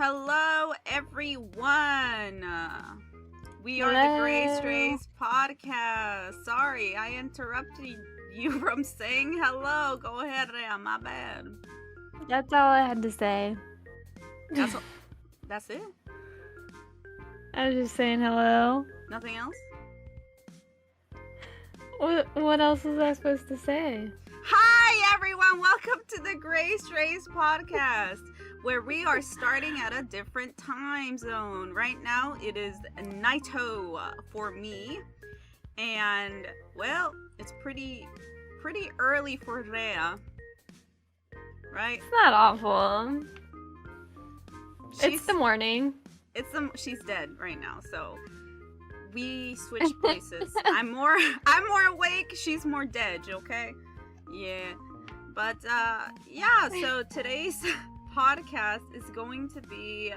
Hello, everyone. We are the GreyStrays podcast. Sorry, I interrupted you from saying hello. Go ahead, Rhea. My bad. That's all I had to say. That's it? I was just saying hello. Nothing else? What else was I supposed to say? Hi, everyone. Welcome to the GreyStrays podcast, where we are starting at a different time zone. Right now, it is nighto for me, and well, it's pretty early for Rhea, right? It's not awful. It's the morning. She's dead right now, so we switched places. I'm more awake. She's more dead. Okay. Yeah, but yeah, so today's podcast is going to be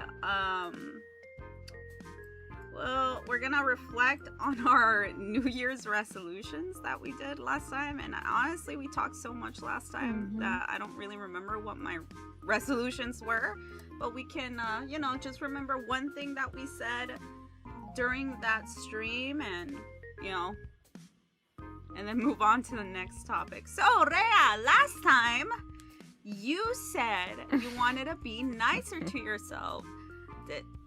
well, we're gonna reflect on our New Year's resolutions that we did last time, and honestly we talked so much last time that I don't really remember what my resolutions were, but we can just remember one thing that we said during that stream, and and then move on to the next topic. So, Rhea, last time you said you wanted to be nicer to yourself.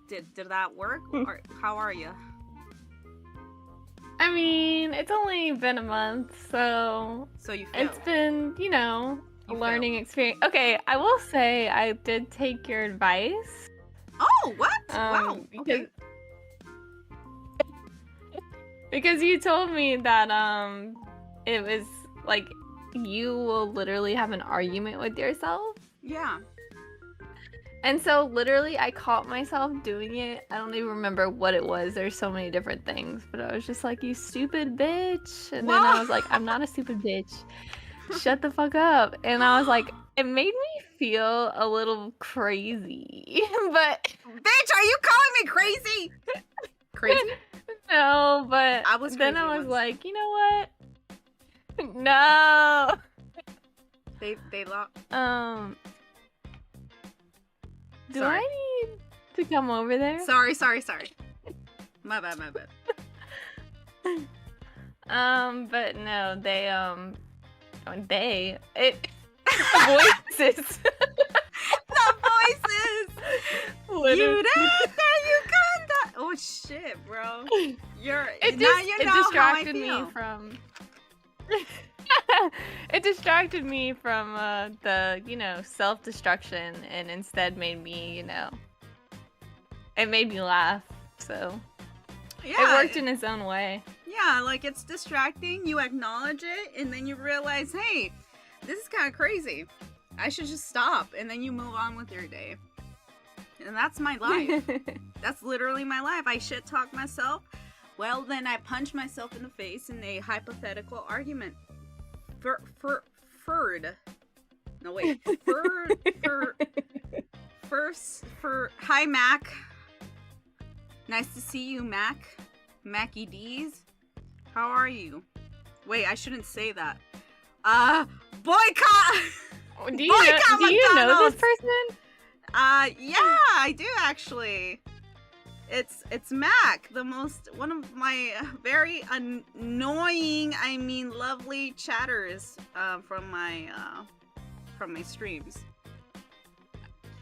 Did that work? Or how are you? I mean, it's only been a month, so you feel. It's been, a learning experience. Okay, I will say I did take your advice. Oh, what? Wow. Okay. Because you told me that it was like you will literally have an argument with yourself. Yeah. And so literally I caught myself doing it. I don't even remember what it was. There's so many different things, but I was just like, you stupid bitch. And then I was like, I'm not a stupid bitch. Shut the fuck up. And I was like, it made me feel a little crazy. But bitch, are you calling me crazy? Crazy? No, but I was like, you know what? No. They lost. Do I need to come over there? Sorry. My bad. But no, voices. The voices. Literally. Oh shit, bro. It distracted me from. It distracted me from the self-destruction, and instead made me it made me laugh. So yeah, it worked in its own way. Yeah, like it's distracting. You acknowledge it, and then you realize, hey, this is kind of crazy. I should just stop, and then you move on with your day. And that's my life. That's literally my life. I shit talk myself. Well, then I punch myself in the face in a hypothetical argument. Hi, Mac. Nice to see you, Mac. Mackie D's. How are you? Wait, I shouldn't say that. Boycott! Do you know this person? Yeah, I do actually. It's Mac, one of my very annoying, lovely chatters from my streams.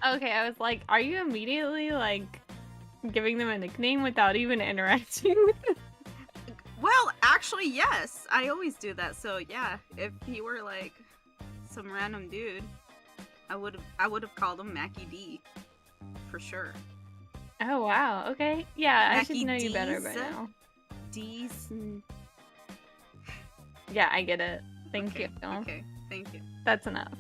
Okay, I was like, are you immediately like giving them a nickname without even interacting with them? Well, actually, yes, I always do that. So yeah, if he were like some random dude, I would have called him Mackie D, for sure. Oh wow, okay. Yeah, Mackie I should know you better by now. D's. Yeah, I get it. Thank you. Okay, thank you. That's enough.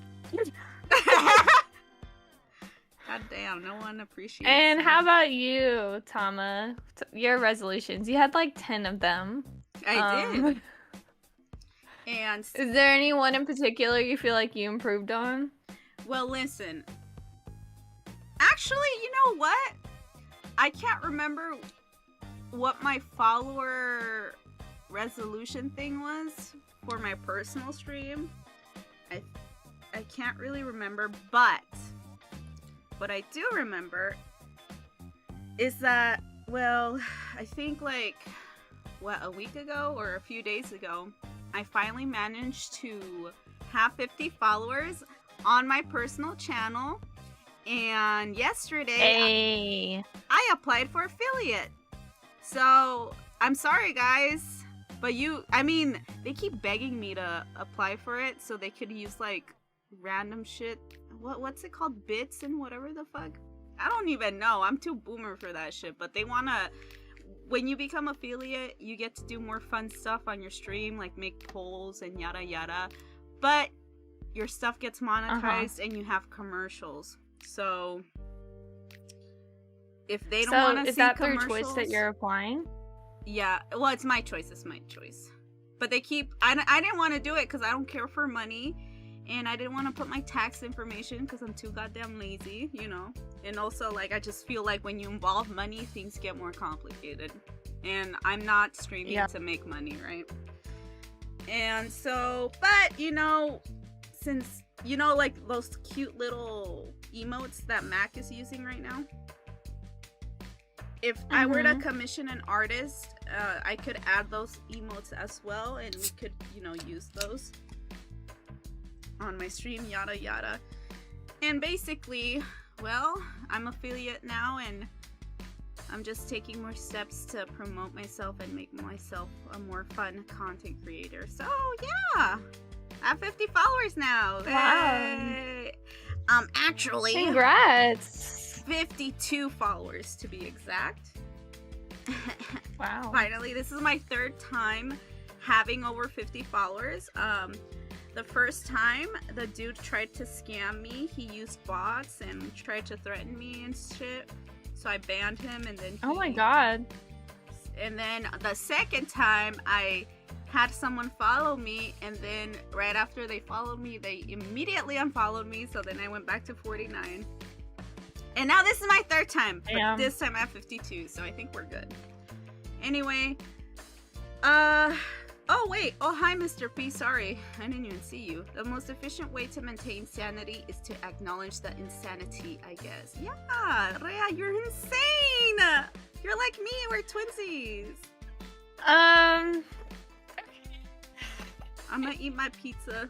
God damn, no one appreciates And me. How about you, Tama? Your resolutions. You had like 10 of them. I did. And is there any one in particular you feel like you improved on? Well, listen. Actually, you know what? I can't remember what my follower resolution thing was for my personal stream. I can't really remember, but what I do remember is that, well, I think like, what, a week ago or a few days ago, I finally managed to have 50 followers on my personal channel. And yesterday, I applied for affiliate. So, I'm sorry, guys. But they keep begging me to apply for it so they could use, like, random shit. What's it called? Bits and whatever the fuck? I don't even know. I'm too boomer for that shit. But they wanna... When you become affiliate, you get to do more fun stuff on your stream, like make polls and yada yada. But your stuff gets monetized and you have commercials. So if they don't want to see commercials... So is that through Twitch that you're applying? Yeah. Well, it's my choice. It's my choice. But they keep... I didn't want to do it because I don't care for money. And I didn't want to put my tax information because I'm too goddamn lazy, you know. And also, like, I just feel like when you involve money, things get more complicated. And I'm not streaming to make money, right? And so, but, you know, since, you know, like, those cute little emotes that Mac is using right now? If I were to commission an artist, I could add those emotes as well, and we could, you know, use those on my stream, yada yada. And basically, well, I'm affiliate now, and I'm just taking more steps to promote myself and make myself a more fun content creator. So yeah, I have 50 followers now. Wow. Hey. Actually, congrats. 52 followers to be exact. Wow. Finally, this is my third time having over 50 followers. The first time, the dude tried to scam me. He used bots and tried to threaten me and shit. So I banned him, and then oh my god. And then the second time, I had someone follow me, and then right after they followed me, they immediately unfollowed me. So then I went back to 49. And now this is my third time. But this time I have 52, so I think we're good. Anyway, oh wait, oh hi Mr. P, sorry, I didn't even see you. The most efficient way to maintain sanity is to acknowledge the insanity, I guess. Yeah, Rhea, you're insane! You're like me, we're twinsies. I'm gonna eat my pizza.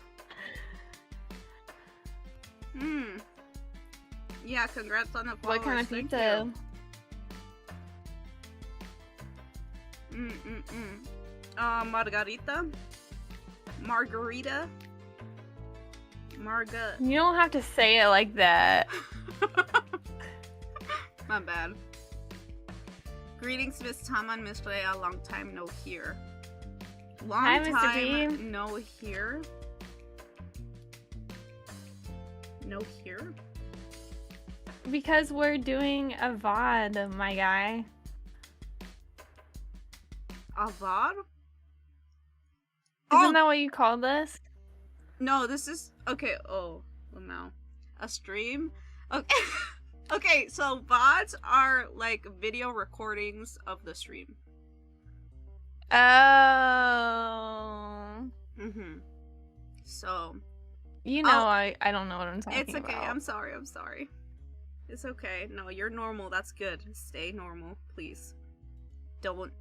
Yeah, congrats on the followers. What kind of pizza? Margarita. You don't have to say it like that. My bad. Greetings, Miss Tama and Miss Rhea. Long time no here. Hi, Mr. B. No here. No here? Because we're doing a VOD, my guy. A VOD? Isn't that what you call this? No, this is... Okay, oh, well now. A stream? Okay. Okay, so VODs are like video recordings of the stream. Oh. So... You know, I don't know what I'm talking about. It's okay, I'm sorry. It's okay. No, you're normal, that's good. Stay normal, please. Don't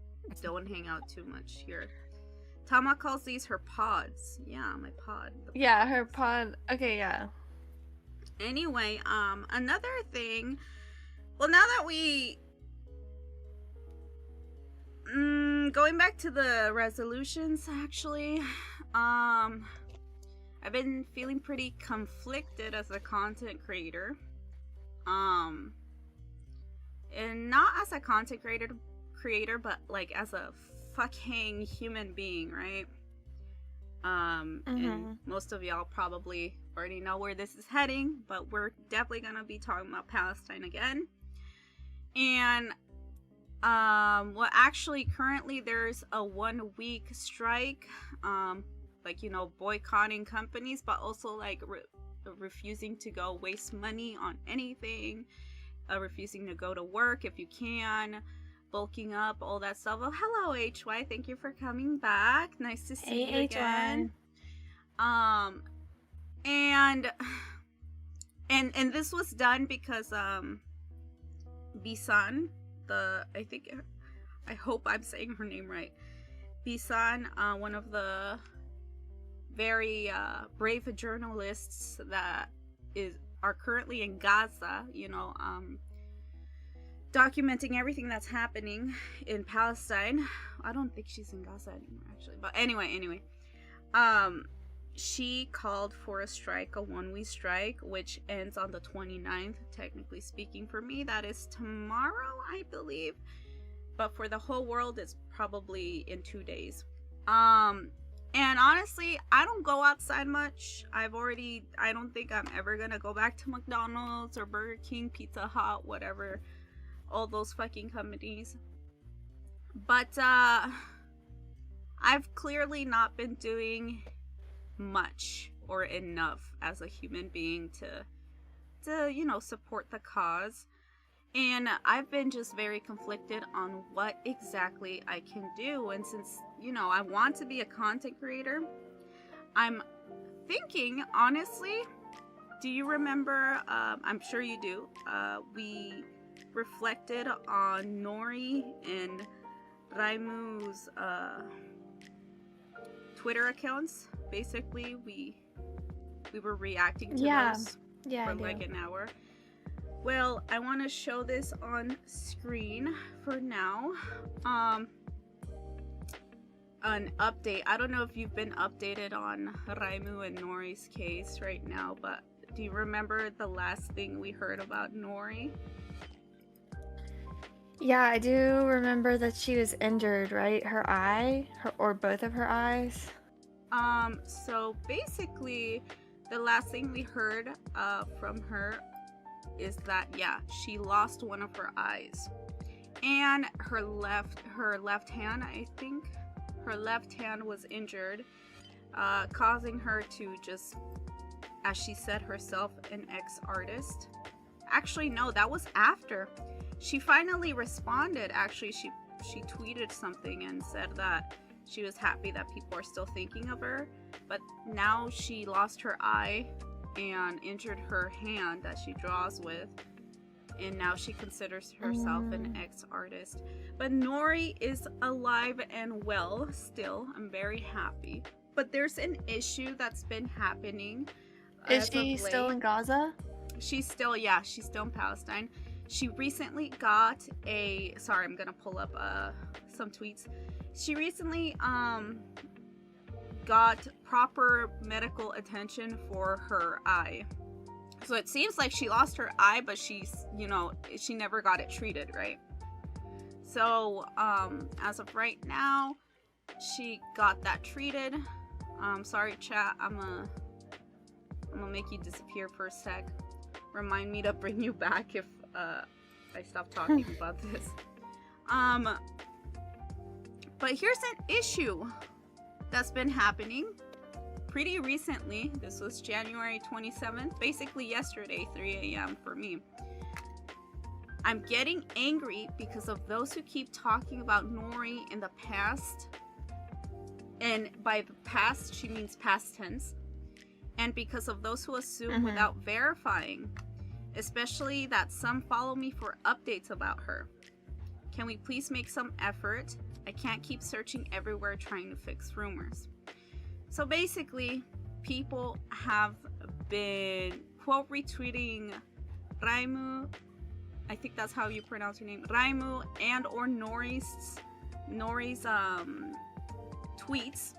hang out too much here. Tama calls these her pods. Yeah, my pod. Yeah, her pod. Okay, yeah. Anyway, another thing. Well, now that we... going back to the resolutions, actually. I've been feeling pretty conflicted as a content creator. And not as a content creator, but like as a fucking human being, right? And most of y'all probably already know where this is heading, but we're definitely gonna be talking about Palestine again. And well, actually currently there's a 1 week strike, like, you know, boycotting companies, but also like refusing to go waste money on anything, refusing to go to work if you can, bulking up, all that stuff. Oh, hello HY, thank you for coming back, nice to see you again. And this was done because Bisan, I hope I'm saying her name right. Bisan, one of the very brave journalists that are currently in Gaza, documenting everything that's happening in Palestine. I don't think she's in Gaza anymore, actually. But anyway. She called for a strike, a one-week strike, which ends on the 29th, technically speaking. For me, that is tomorrow, I believe. But for the whole world, it's probably in 2 days. And honestly, I don't go outside much. I don't think I'm ever gonna go back to McDonald's or Burger King, Pizza Hut, whatever. All those fucking companies. But, I've clearly not been doing much or enough as a human being to support the cause. And I've been just very conflicted on what exactly I can do. And since, I want to be a content creator, I'm thinking, honestly, do you remember, I'm sure you do, we reflected on Nori and Raimu's Twitter accounts. Basically, we were reacting to those for like an hour. Well, I want to show this on screen for now. An update. I don't know if you've been updated on Raimu and Nori's case right now, but do you remember the last thing we heard about Nori? Yeah, I do remember that she was injured, right? Her eye, or both of her eyes. So basically, the last thing we heard from her is that, yeah, she lost one of her eyes. And her left hand, I think, her left hand was injured, causing her to just, as she said herself, an ex-artist. Actually, no, that was after. She finally responded. Actually, she tweeted something and said that she was happy that people are still thinking of her, but now she lost her eye and injured her hand that she draws with, and now she considers herself an ex-artist. But Nori is alive and well still. I'm very happy. But there's an issue that's been happening. Is she still in Gaza? She's still in Palestine. She recently got sorry, I'm gonna pull up some tweets. She recently got proper medical attention for her eye. So it seems like she lost her eye, but she never got it treated, right? So as of right now, she got that treated. Sorry chat, I'm gonna make you disappear for a sec. Remind me to bring you back if I stop talking about this. But here's an issue that's been happening pretty recently. This was January 27th, basically yesterday, 3 a.m. for me. I'm getting angry because of those who keep talking about Nori in the past. And by the past, she means past tense. And because of those who assume without verifying, especially that some follow me for updates about her. Can we please make some effort? I can't keep searching everywhere trying to fix rumors. So basically, people have been quote retweeting Raimu, I think that's how you pronounce her name, Raimu and or Nori's tweets,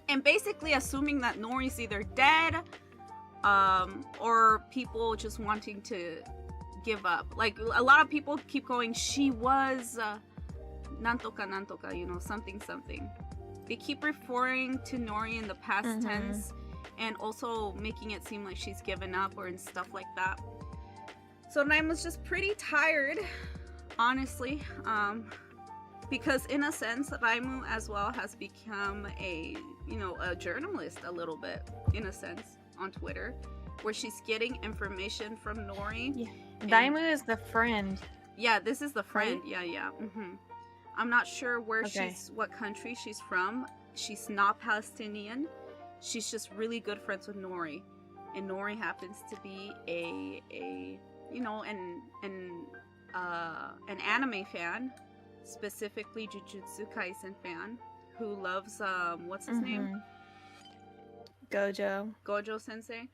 and basically assuming that Nori's either dead or people just wanting to give up. Like, a lot of people keep going, she was nantoka, something. They keep referring to Nori in the past tense and also making it seem like she's given up or and stuff like that. So Naima's just pretty tired, honestly, because in a sense, Raimu as well has become a journalist a little bit, in a sense, on Twitter, where she's getting information from Nori. Yeah. Raimu is the friend. Yeah, this is the friend. Right? Yeah. I'm not sure where what country she's from. She's not Palestinian. She's just really good friends with Nori, and Nori happens to be an an anime fan, specifically Jujutsu Kaisen fan, who loves what's his name? Gojo Sensei.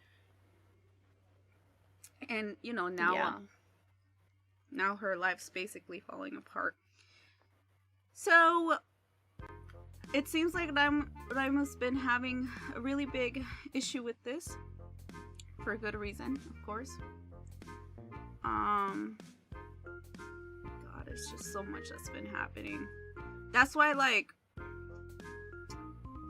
And you know, now now her life's basically falling apart. So it seems like Raima's been having a really big issue with this, for a good reason, of course. God, it's just so much that's been happening. That's why, like,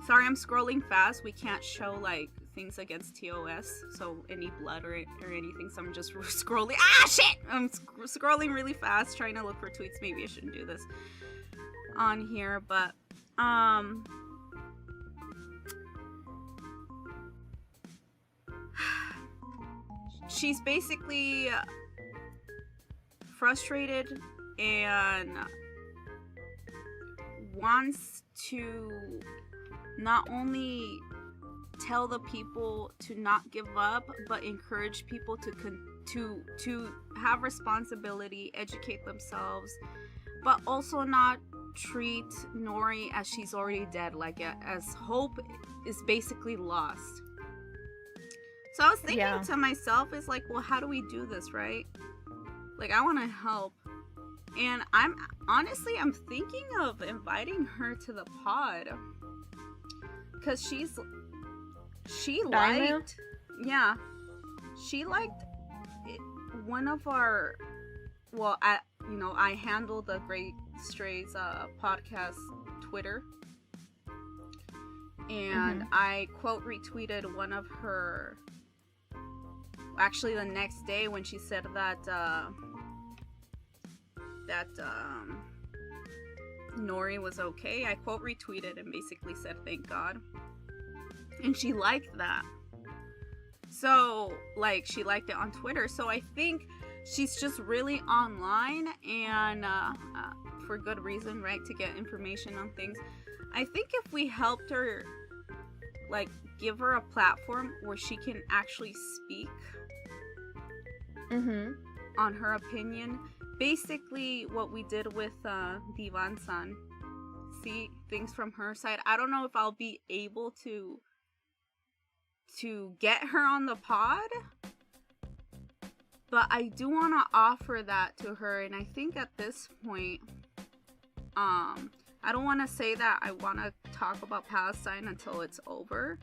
sorry, I'm scrolling fast. We can't show like things against TOS, so any blood or anything. So I'm just scrolling. Ah, shit! I'm scrolling really fast, trying to look for tweets. Maybe I shouldn't do this on here, but she's basically frustrated and wants to not only tell the people to not give up, but encourage people to have responsibility, educate themselves, but also not treat Nori as she's already dead, like as hope is basically lost. So I was thinking to myself, is like, well, how do we do this, right? Like, I want to help, and I'm thinking of inviting her to the pod, because she liked one of our, well, I handle the GreyStrays podcast Twitter, and I quote retweeted one of her, actually the next day when she said that Nori was okay. I quote retweeted and basically said thank God, and she liked that. So like, she liked it on Twitter. So I think she's just really online, and for good reason, right, to get information on things. I think if we helped her, like, give her a platform where she can actually speak on her opinion, basically what we did with Divan-san, see things from her side. I don't know if I'll be able to get her on the pod, but I do want to offer that to her. And I think at this point, I don't want to say that I want to talk about Palestine until it's over,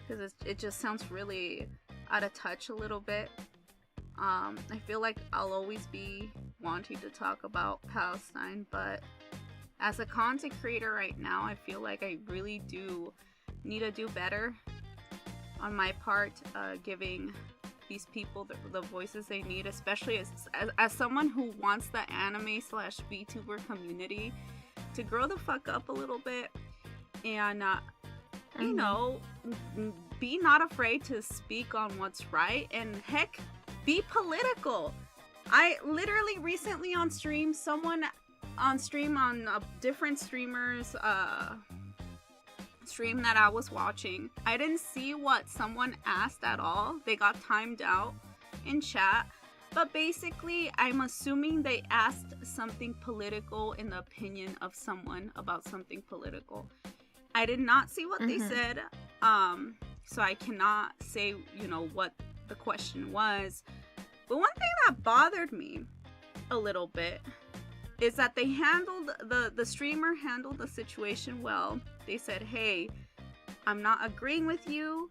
because it just sounds really out of touch a little bit. I feel like I'll always be wanting to talk about Palestine, but as a content creator right now, I feel like I really do need to do better on my part, giving these people the voices they need, especially as someone who wants the anime / VTuber community to grow the fuck up a little bit, and you know, be not afraid to speak on what's right, and heck, be political. I literally recently on stream, someone on stream on a different streamer's stream that I was watching, I didn't see what someone asked at all. They got timed out in chat, but basically I'm assuming they asked something political in the opinion of someone about something political. I did not see what they said, so I cannot say, you know, what the question was. But one thing that bothered me a little bit is that they handled, the streamer handled the situation well. They said, hey, I'm not agreeing with you,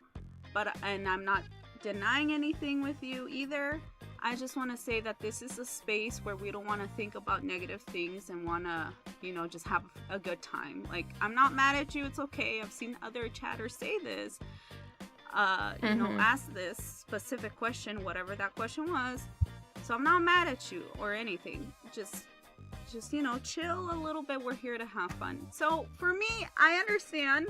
and I'm not denying anything with you either. I just want to say that this is a space where we don't want to think about negative things and want to, you know, just have a good time. Like, I'm not mad at you. It's okay. I've seen other chatters say this. You know, ask this specific question, whatever that question was. So I'm not mad at you or anything. Just, you know, chill a little bit. We're here to have fun. So for me, I understand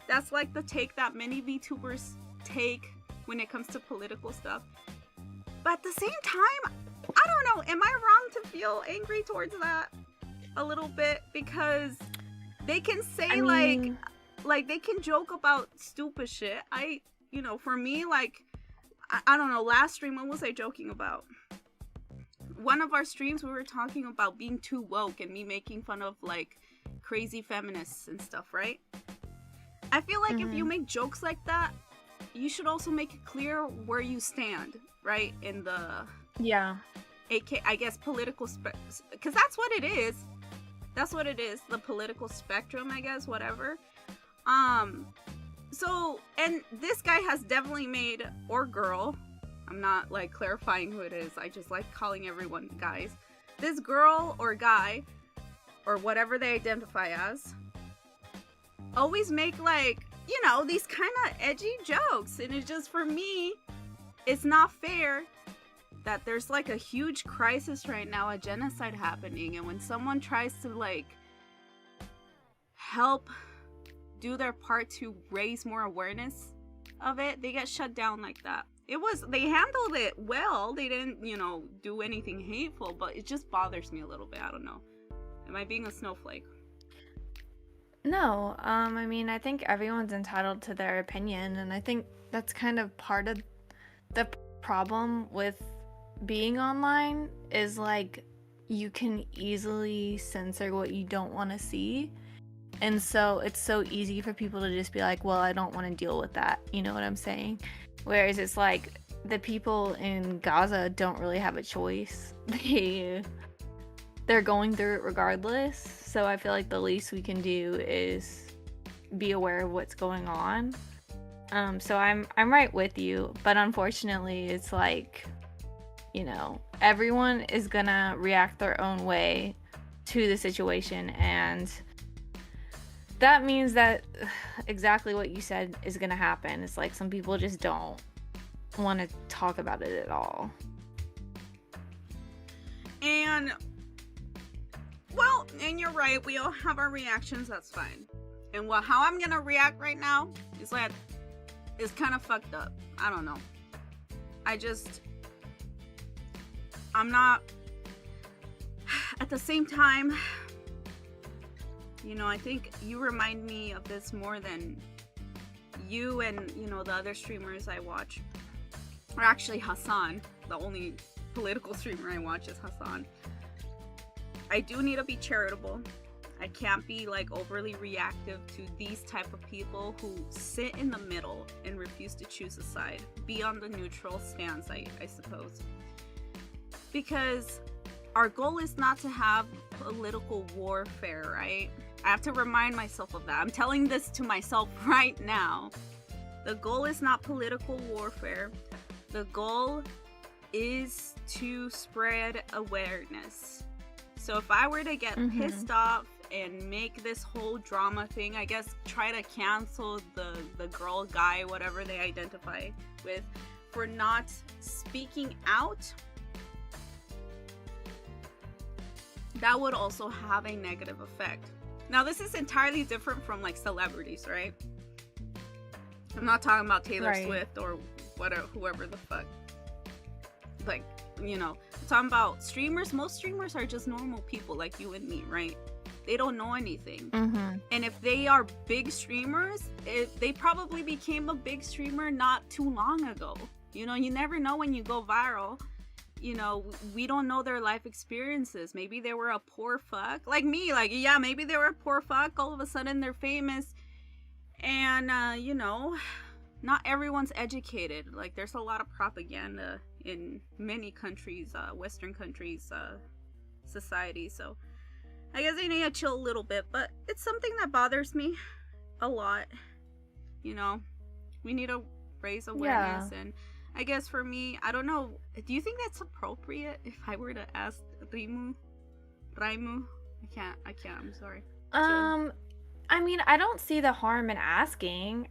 that's like the take that many VTubers take when it comes to political stuff. But at the same time, I don't know, am I wrong to feel angry towards that a little bit? Because they can say, like they can joke about stupid shit. You know, for me, like, I don't know, last stream, what was I joking about? one of our streams we were talking about being too woke and me making fun of like crazy feminists and stuff, right? I feel like if you make jokes like that, you should also make it clear where you stand, right? In the I guess political because that's what it is. That's what it is, the political spectrum, I guess, whatever. So, and this guy has definitely made, or girl, I'm not like clarifying who it is, I just like calling everyone guys. This girl or guy, or whatever they identify as, always make like, you know, these kind of edgy jokes. And it's just, for me, it's not fair that there's like a huge crisis right now, a genocide happening, and when someone tries to like help do their part to raise more awareness of it, they get shut down like that. They handled it well, they didn't, you know, do anything hateful, but it just bothers me a little bit. I don't know, am I being a snowflake? No, I mean, I think everyone's entitled to their opinion, and I think that's kind of part of the problem with being online is like you can easily censor what you don't want to see, and so it's so easy for people to just be like, well, I don't want to deal with that, you know what I'm saying? Whereas it's like the people in Gaza don't really have a choice. They're going through it regardless, so I feel like the least we can do is be aware of what's going on. So I'm right with you, but unfortunately it's like, you know, everyone is gonna react their own way to the situation, and that means that exactly what you said is gonna happen. It's like some people just don't want to talk about it at all. And well, and you're right, we all have our reactions, that's fine. And how I'm gonna react right now is like, it's kind of fucked up. I don't know. I'm not, at the same time, you know, I think you remind me of this more than you and, you know, the other streamers I watch. Or actually Hassan, the only political streamer I watch is Hassan. I do need to be charitable. I can't be like overly reactive to these type of people who sit in the middle and refuse to choose a side. Be on the neutral stance, I suppose. Because our goal is not to have political warfare, right? I have to remind myself of that. I'm telling this to myself right now. The goal is not political warfare. The goal is to spread awareness. So if I were to get pissed off and make this whole drama thing, I guess try to cancel the girl, guy, whatever they identify with, for not speaking out, that would also have a negative effect. Now this is entirely different from like celebrities, right? I'm not talking about Taylor Swift or whatever, whoever the fuck. Like, you know, I'm talking about streamers. Most streamers are just normal people like you and me, right? They don't know anything. And if they are big streamers, they probably became a big streamer not too long ago. You know, you never know when you go viral. You know, we don't know their life experiences. Maybe they were a poor fuck. Like me, like, yeah, maybe they were a poor fuck. All of a sudden they're famous. And, you know, not everyone's educated. Like, there's a lot of propaganda in many countries, Western countries, society. So I guess I need to chill a little bit. But it's something that bothers me a lot. You know, we need to raise awareness. Yeah. And I guess for me, I don't know, do you think that's appropriate if I were to ask Raimu? I can't, I'm sorry. I mean, I don't see the harm in asking.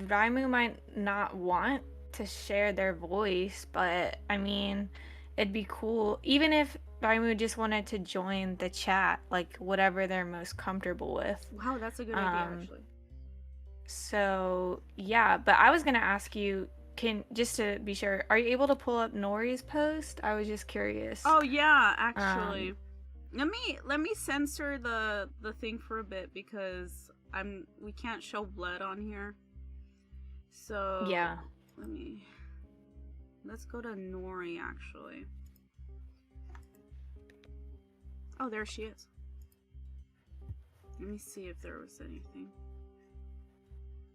Raimu might not want to share their voice, but I mean, it'd be cool, even if Raimu just wanted to join the chat, like whatever they're most comfortable with. Wow, that's a good idea, actually. So, yeah, but I was gonna ask you, just to be sure, are you able to pull up Nori's post? I was just curious. Oh yeah, actually. Let me censor the thing for a bit because we can't show blood on here. So yeah. Let's go to Nori actually. Oh, there she is. Let me see if there was anything.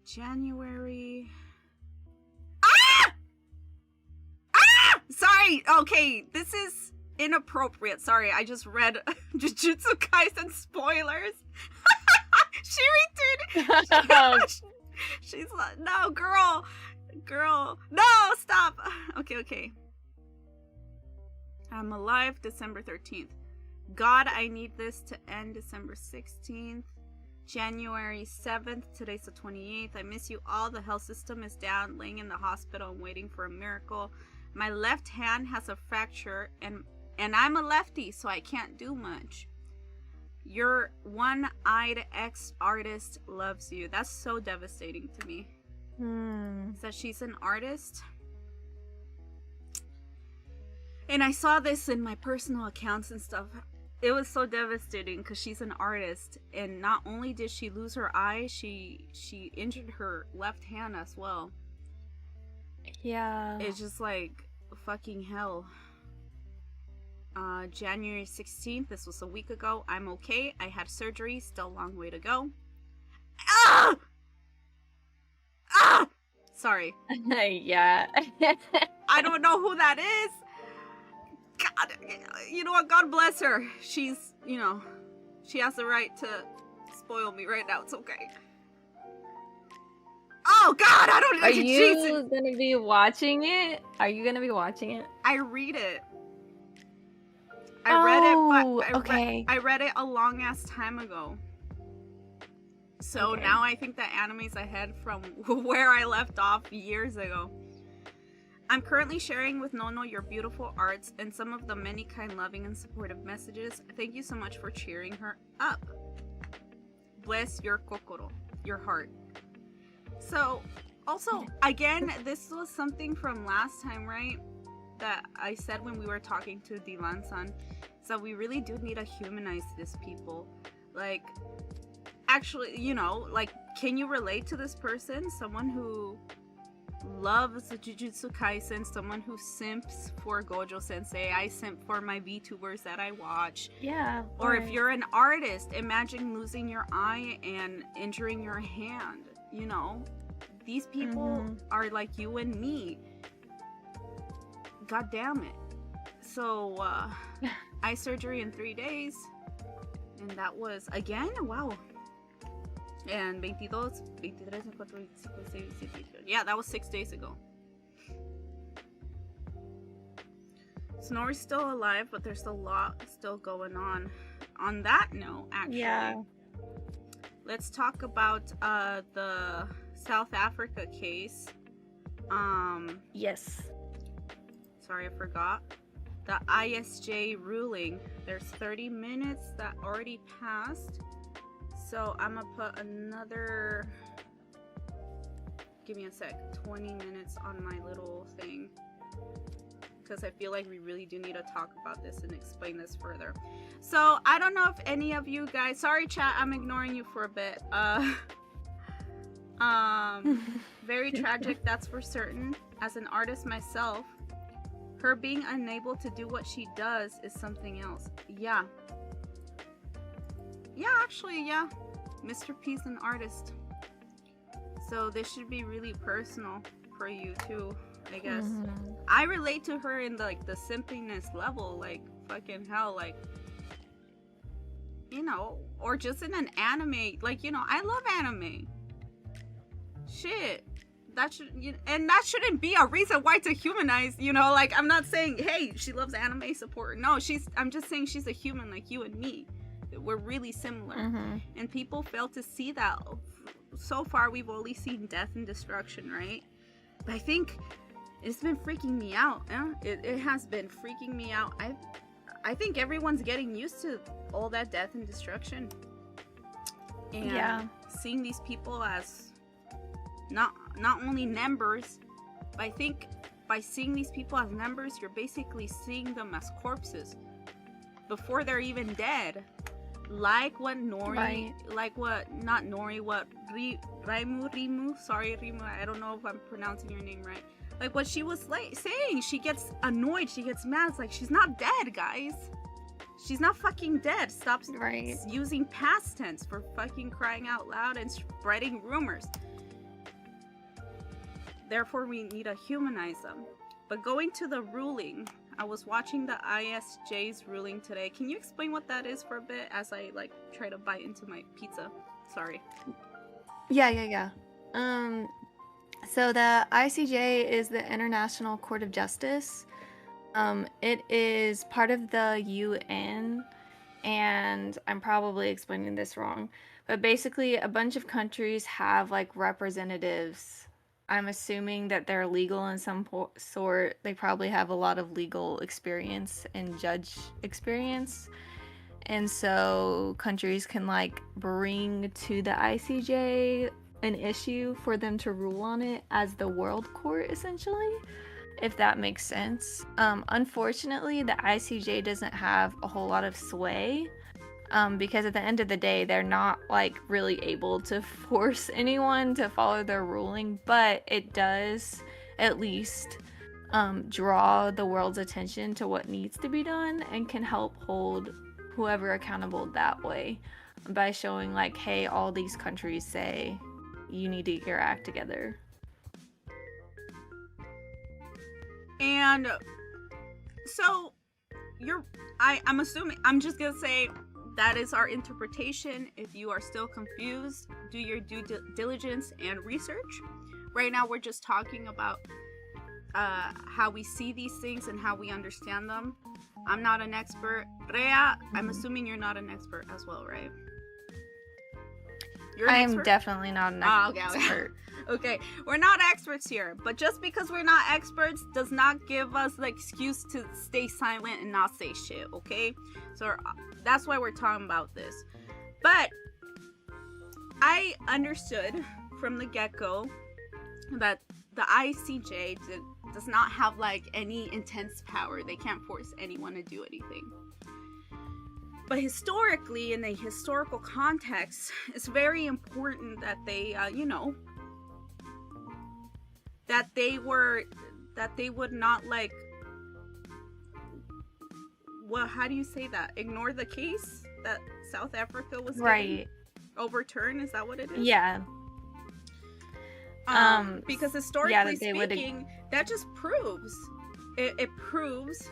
January. Ah! Ah! Sorry. Okay, this is inappropriate. Sorry, I just read Jujutsu Kaisen spoilers. She retweeted. She's like, no, girl, no, stop. Okay. I'm alive December 13th. God, I need this to end December 16th. January 7th. Today's the 28th. I miss you all. The health system is down, laying in the hospital and waiting for a miracle. My left hand has a fracture, and I'm a lefty, so I can't do much. Your one-eyed ex-artist loves you. That's so devastating to me. So she's an artist. And I saw this in my personal accounts and stuff. It was so devastating because she's an artist. And not only did she lose her eye, she injured her left hand as well. Yeah. It's just like fucking hell. January 16th, this was a week ago. I'm okay. I had surgery, still a long way to go. Ah! Ah! Sorry. Yeah. I don't know who that is. God, you know what? God bless her. She's, she has the right to spoil me right now. It's okay. Oh God, I don't know. Are you gonna be watching it? Are you gonna be watching it? I read it. I read it, but okay. I read it a long ass time ago. So now I think the anime's ahead from where I left off years ago. I'm currently sharing with Nono your beautiful arts and some of the many kind, loving, and supportive messages. Thank you so much for cheering her up. Bless your kokoro, your heart. So, also, again, this was something from last time, right? That I said when we were talking to Dilan-san. So we really do need to humanize these people. Like, actually, like, can you relate to this person? Someone who loves Jujutsu Kaisen, someone who simps for Gojo Sensei. I simp for my Vtubers that I watch. Yeah. Or if you're an artist, imagine losing your eye and injuring your hand. These people are like you and me. God damn it. So, eye surgery in 3 days. And that was, again, wow. And 22, 23, 24, 25, 26, 27. Yeah, that was 6 days ago. Snorri's still alive, but there's a lot still going on. On that note, actually, let's talk about the South Africa case. Yes. Sorry, I forgot. The ICJ ruling. There's 30 minutes that already passed. So I'm gonna put another, give me a sec, 20 minutes on my little thing. Because I feel like we really do need to talk about this and explain this further. So I don't know if any of you guys, sorry chat, I'm ignoring you for a bit. Very tragic, that's for certain. As an artist myself, her being unable to do what she does is something else. Yeah. Yeah, actually, yeah. Mr. P's an artist. So this should be really personal for you too, I guess. I relate to her in the simpiness level, like fucking hell, like, or just in an anime, like, I love anime. Shit. That shouldn't be a reason why to humanize, like, I'm not saying, hey, she loves anime support. No, I'm just saying she's a human like you and me. We're really similar. And people fail to see that. So far, we've only seen death and destruction, right? But I think it's been freaking me out. It has been freaking me out. I think everyone's getting used to all that death and destruction. And seeing these people as not only numbers, but I think by seeing these people as numbers, you're basically seeing them as corpses before they're even dead. Like what Rimu, sorry Rimu, I don't know if I'm pronouncing your name right. Like what she was saying, she gets annoyed, she gets mad. It's like, she's not dead, guys. She's not fucking dead. Stop Right. using past tense for fucking crying out loud and spreading rumors. Therefore, we need to humanize them. But going to the ruling, I was watching the ICJ's ruling today. Can you explain what that is for a bit as I like try to bite into my pizza? Sorry. Yeah. So the ICJ is the International Court of Justice. It is part of the UN, and I'm probably explaining this wrong, but basically a bunch of countries have like representatives. I'm assuming that they're legal in some sort. They probably have a lot of legal experience and judge experience. And so countries can like bring to the ICJ an issue for them to rule on it as the world court, essentially, if that makes sense. Unfortunately, the ICJ doesn't have a whole lot of sway, because at the end of the day, they're not like really able to force anyone to follow their ruling, but it does at least draw the world's attention to what needs to be done and can help hold whoever accountable that way by showing like, hey, all these countries say you need to get your act together. And so I'm assuming, I'm just gonna say that is our interpretation. If you are still confused, do your due diligence and research. Right now we're just talking about how we see these things and how we understand them. I'm not an expert. Rhea, I'm assuming you're not an expert as well, right? You're an expert? I'm definitely not an expert. Okay, we're not experts here, but just because we're not experts does not give us the excuse to stay silent and not say shit, okay? So that's why we're talking about this. But I understood from the get-go that the ICJ does not have like any intense power. They can't force anyone to do anything. But historically, in the historical context, it's very important that they, that they would not like, well, how do you say that? Ignore the case that South Africa was right. Overturned? Is that what it is? Yeah. Because historically speaking, that just proves, it proves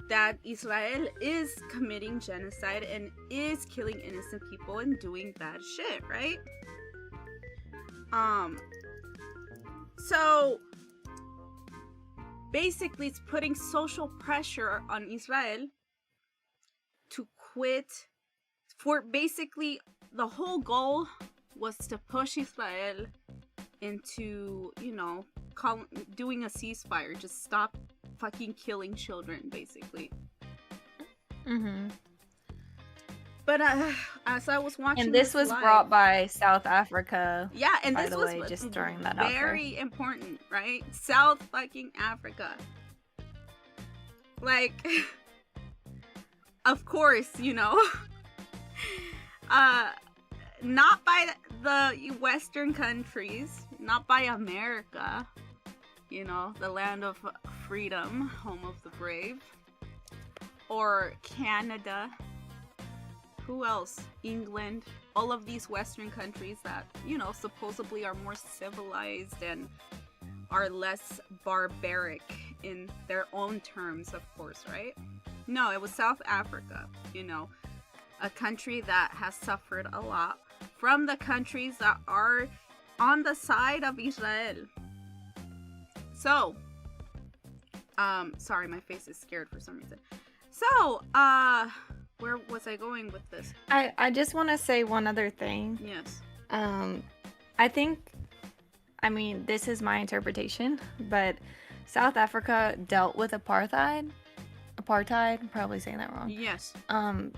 that Israel is committing genocide and is killing innocent people and doing bad shit, right? So basically it's putting social pressure on Israel to quit. For basically the whole goal was to push Israel into, doing a ceasefire. Just stop fucking killing children, basically. But as I was watching, and this was live, brought by South Africa. Yeah, and by this the was way, just throwing that out there. Very important, right? South fucking Africa. Like, of course, not by the Western countries, not by America, the land of freedom, home of the brave, or Canada. Who else? England. All of these Western countries that, supposedly are more civilized and are less barbaric in their own terms, of course, right? No, it was South Africa, a country that has suffered a lot from the countries that are on the side of Israel. So, sorry, my face is scared for some reason. So, where was I going with this? I just want to say one other thing. Yes. I think, this is my interpretation, but South Africa dealt with apartheid. I'm probably saying that wrong. Yes.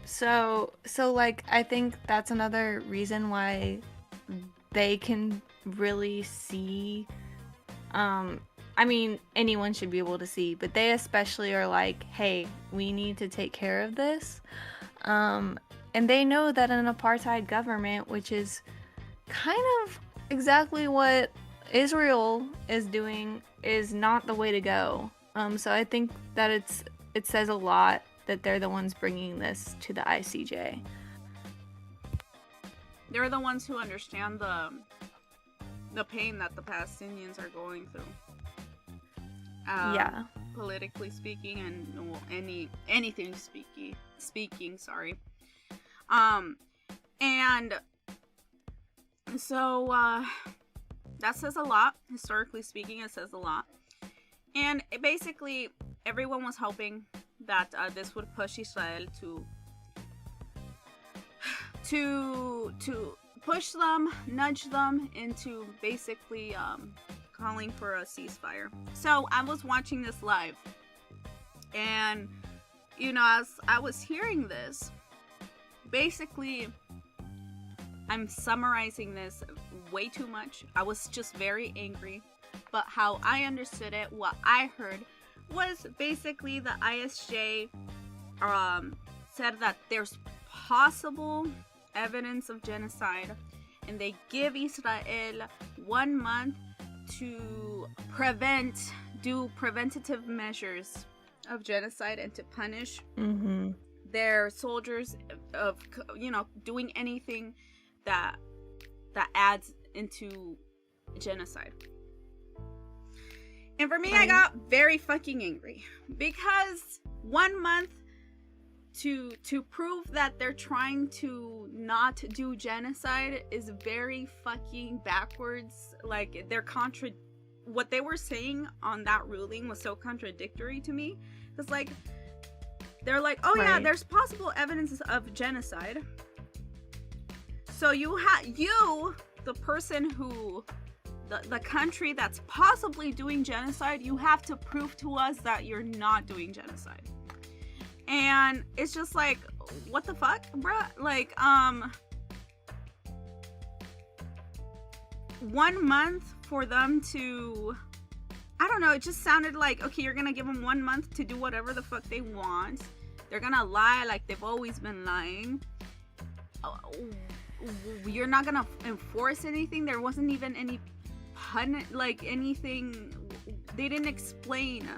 So like, I think that's another reason why they can really see, anyone should be able to see, but they especially are like, hey, we need to take care of this. And they know that an apartheid government, which is kind of exactly what Israel is doing, is not the way to go. So I think that it says a lot that they're the ones bringing this to the ICJ. They're the ones who understand the pain that the Palestinians are going through. Yeah. Politically speaking, and well, anything speaking. Sorry. And so that says a lot. Historically speaking, it says a lot. And basically, everyone was hoping that this would push Israel to push them, nudge them into basically calling for a ceasefire. So I was watching this live, and you know, as I was hearing this, basically I'm summarizing this way too much. I was just very angry, but how I understood it, what I heard was basically the ISJ said that there's possible evidence of genocide, and they give Israel 1 month to do preventative measures of genocide and to punish their soldiers of, you know, doing anything that adds into genocide. And for me, I got very fucking angry because 1 month to prove that they're trying to not do genocide is very fucking backwards. Like, what they were saying on that ruling was so contradictory to me. It's like, they're like, oh yeah, there's possible evidence of genocide. So the person who, the country that's possibly doing genocide, you have to prove to us that you're not doing genocide. And it's just like, what the fuck, bruh? Like, 1 month for them to, I don't know, it just sounded like, okay, you're gonna give them 1 month to do whatever the fuck they want. They're gonna lie like they've always been lying. You're not gonna enforce anything. There wasn't even any anything. They didn't explain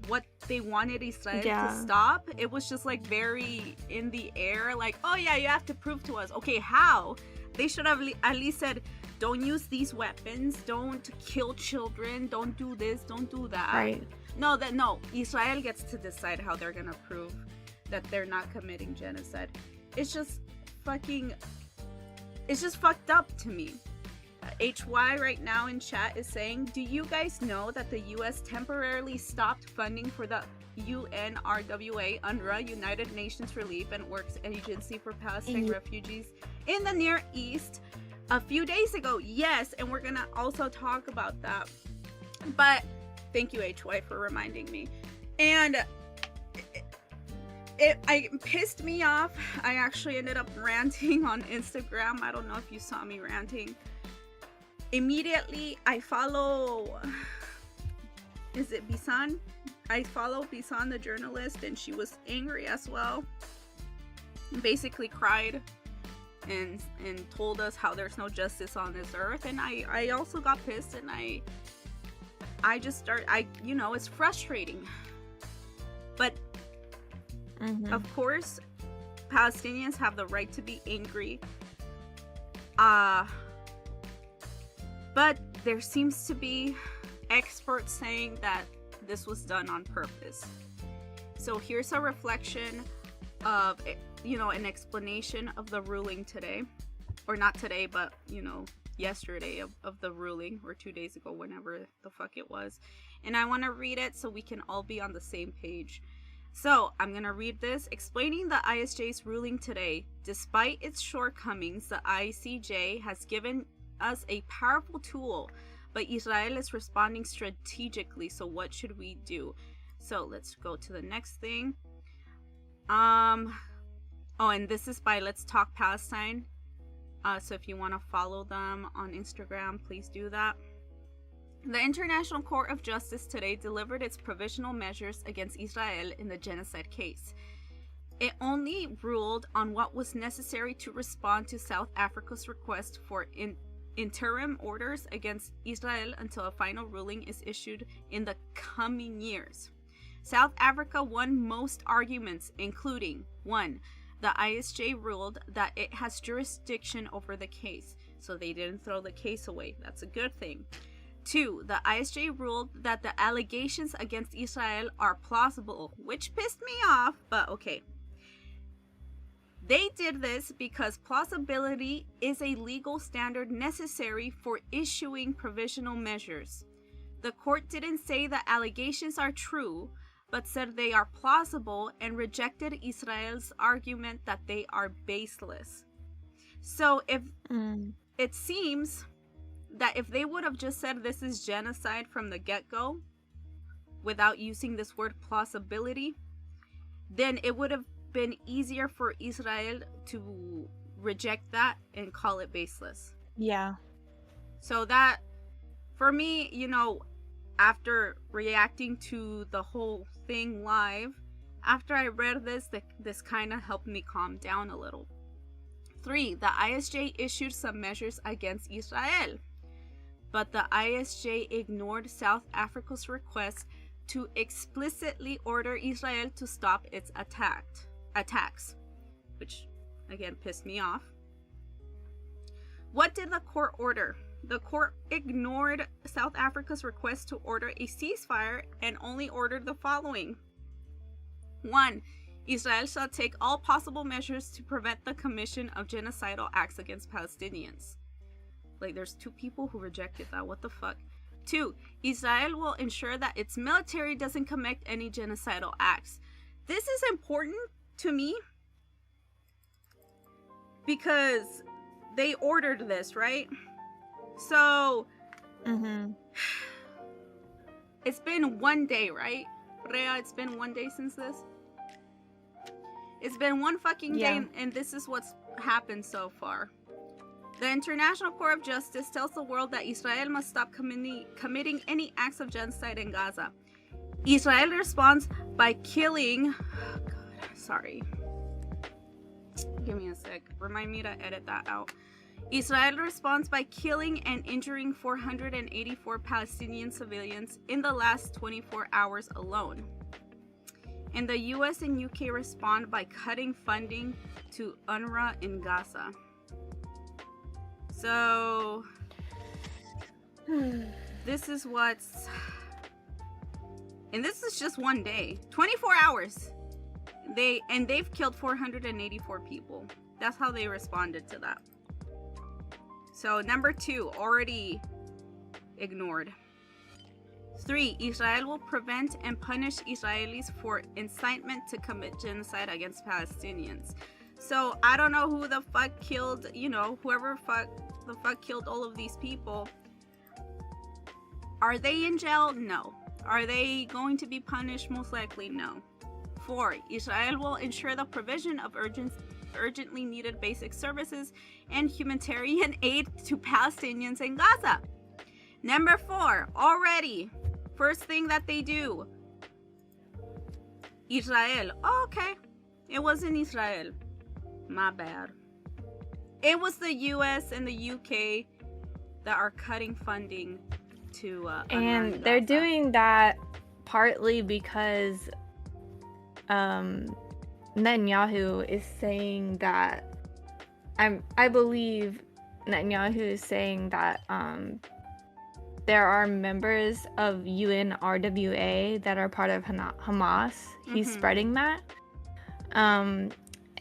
what they wanted Israel to stop. It was just like very in the air, like, oh yeah, you have to prove to us. Okay, how? They should have at least said, don't use these weapons, don't kill children, don't do this, don't do that. Right. No, Israel gets to decide how they're gonna prove that they're not committing genocide. It's just fucked up to me. HY right now in chat is saying, do you guys know that the US temporarily stopped funding for the UNRWA, UNRWA, United Nations Relief and Works Agency for Palestine Refugees in the Near East a few days ago? Yes, and we're gonna also talk about that. But thank you, HY, for reminding me. And it pissed me off. I actually ended up ranting on Instagram. I don't know if you saw me ranting. Immediately, I follow, is it Bisan? I follow Bisan, the journalist, and she was angry as well. Basically cried and told us how there's no justice on this earth. And I also got pissed, and I just started, you know, it's frustrating. But of course, Palestinians have the right to be angry. But there seems to be experts saying that this was done on purpose. So here's a reflection of, you know, an explanation of the ruling today. Or not today, but, you know, yesterday of the ruling, or 2 days ago, whenever the fuck it was. And I want to read it so we can all be on the same page. So I'm going to read this. Explaining the ISJ's ruling today, despite its shortcomings, the ICJ has given us a powerful tool, but Israel is responding strategically. So what should we do? So let's go to the next thing. Oh, and this is by Let's Talk Palestine. So if you want to follow them on Instagram, please do that. The International Court of Justice today delivered its provisional measures against Israel in the genocide case. It only ruled on what was necessary to respond to South Africa's request for interim orders against Israel until a final ruling is issued in the coming years. South Africa won most arguments, including 1. The ICJ ruled that it has jurisdiction over the case, so they didn't throw the case away. That's a good thing. 2. The ICJ ruled that the allegations against Israel are plausible, which pissed me off, but okay. They did this because plausibility is a legal standard necessary for issuing provisional measures. The court didn't say the allegations are true, but said they are plausible and rejected Israel's argument that they are baseless. So if it seems that if they would have just said this is genocide from the get-go without using this word plausibility, then it would have been easier for Israel to reject that and call it baseless. Yeah. So that, for me, you know, after reacting to the whole thing live, after I read this kind of helped me calm down a little. 3. The ICJ issued some measures against Israel, but the ICJ ignored South Africa's request to explicitly order Israel to stop its attacks, which again pissed me off. What did the court order? The court ignored South Africa's request to order a ceasefire and only ordered the following. 1. Israel shall take all possible measures to prevent the commission of genocidal acts against Palestinians. Like, there's 2 people who rejected that. What the fuck? 2. Israel will ensure that its military doesn't commit any genocidal acts. This is important to me because they ordered this, right? So, it's been 1 day, right? Rhea, it's been 1 day since this? It's been 1 fucking day, and this is what's happened so far. The International Court of Justice tells the world that Israel must stop committing any acts of genocide in Gaza. Israel responds by killing... Oh God, sorry. Give me a sec. Remind me to edit that out. Israel responds by killing and injuring 484 Palestinian civilians in the last 24 hours alone. And the US and UK respond by cutting funding to UNRWA in Gaza. So, this is what's... And this is just 1 day. 24 hours. They've killed 484 people. That's how they responded to that. So, number 2, already ignored. 3, Israel will prevent and punish Israelis for incitement to commit genocide against Palestinians. So, I don't know who the fuck killed, you know, whoever the fuck killed all of these people. Are they in jail? No. Are they going to be punished? Most likely, no. 4, Israel will ensure the provision of urgently needed basic services and humanitarian aid to Palestinians in Gaza. Number 4, already, first thing that they do, Israel. Oh, okay, it wasn't Israel. My bad. It was the US and the UK that are cutting funding to and they're doing that partly because Netanyahu is saying that I believe Netanyahu is saying that there are members of UNRWA that are part of Hamas. He's spreading that.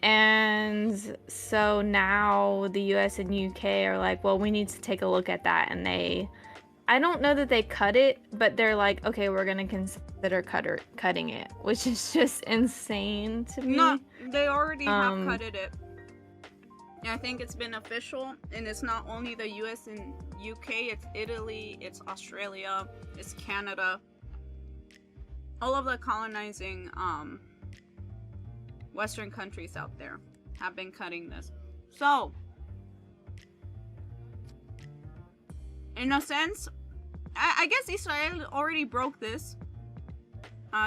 And so now the US and UK are like, well, we need to take a look at that. And I don't know that they cut it, but they're like, okay, we're going to consider cutting it, which is just insane to me. No, they already have cutted it. I think it's been official, and it's not only the US and UK, it's Italy, it's Australia, it's Canada. All of the colonizing Western countries out there have been cutting this. So, in a sense, I guess Israel already broke this.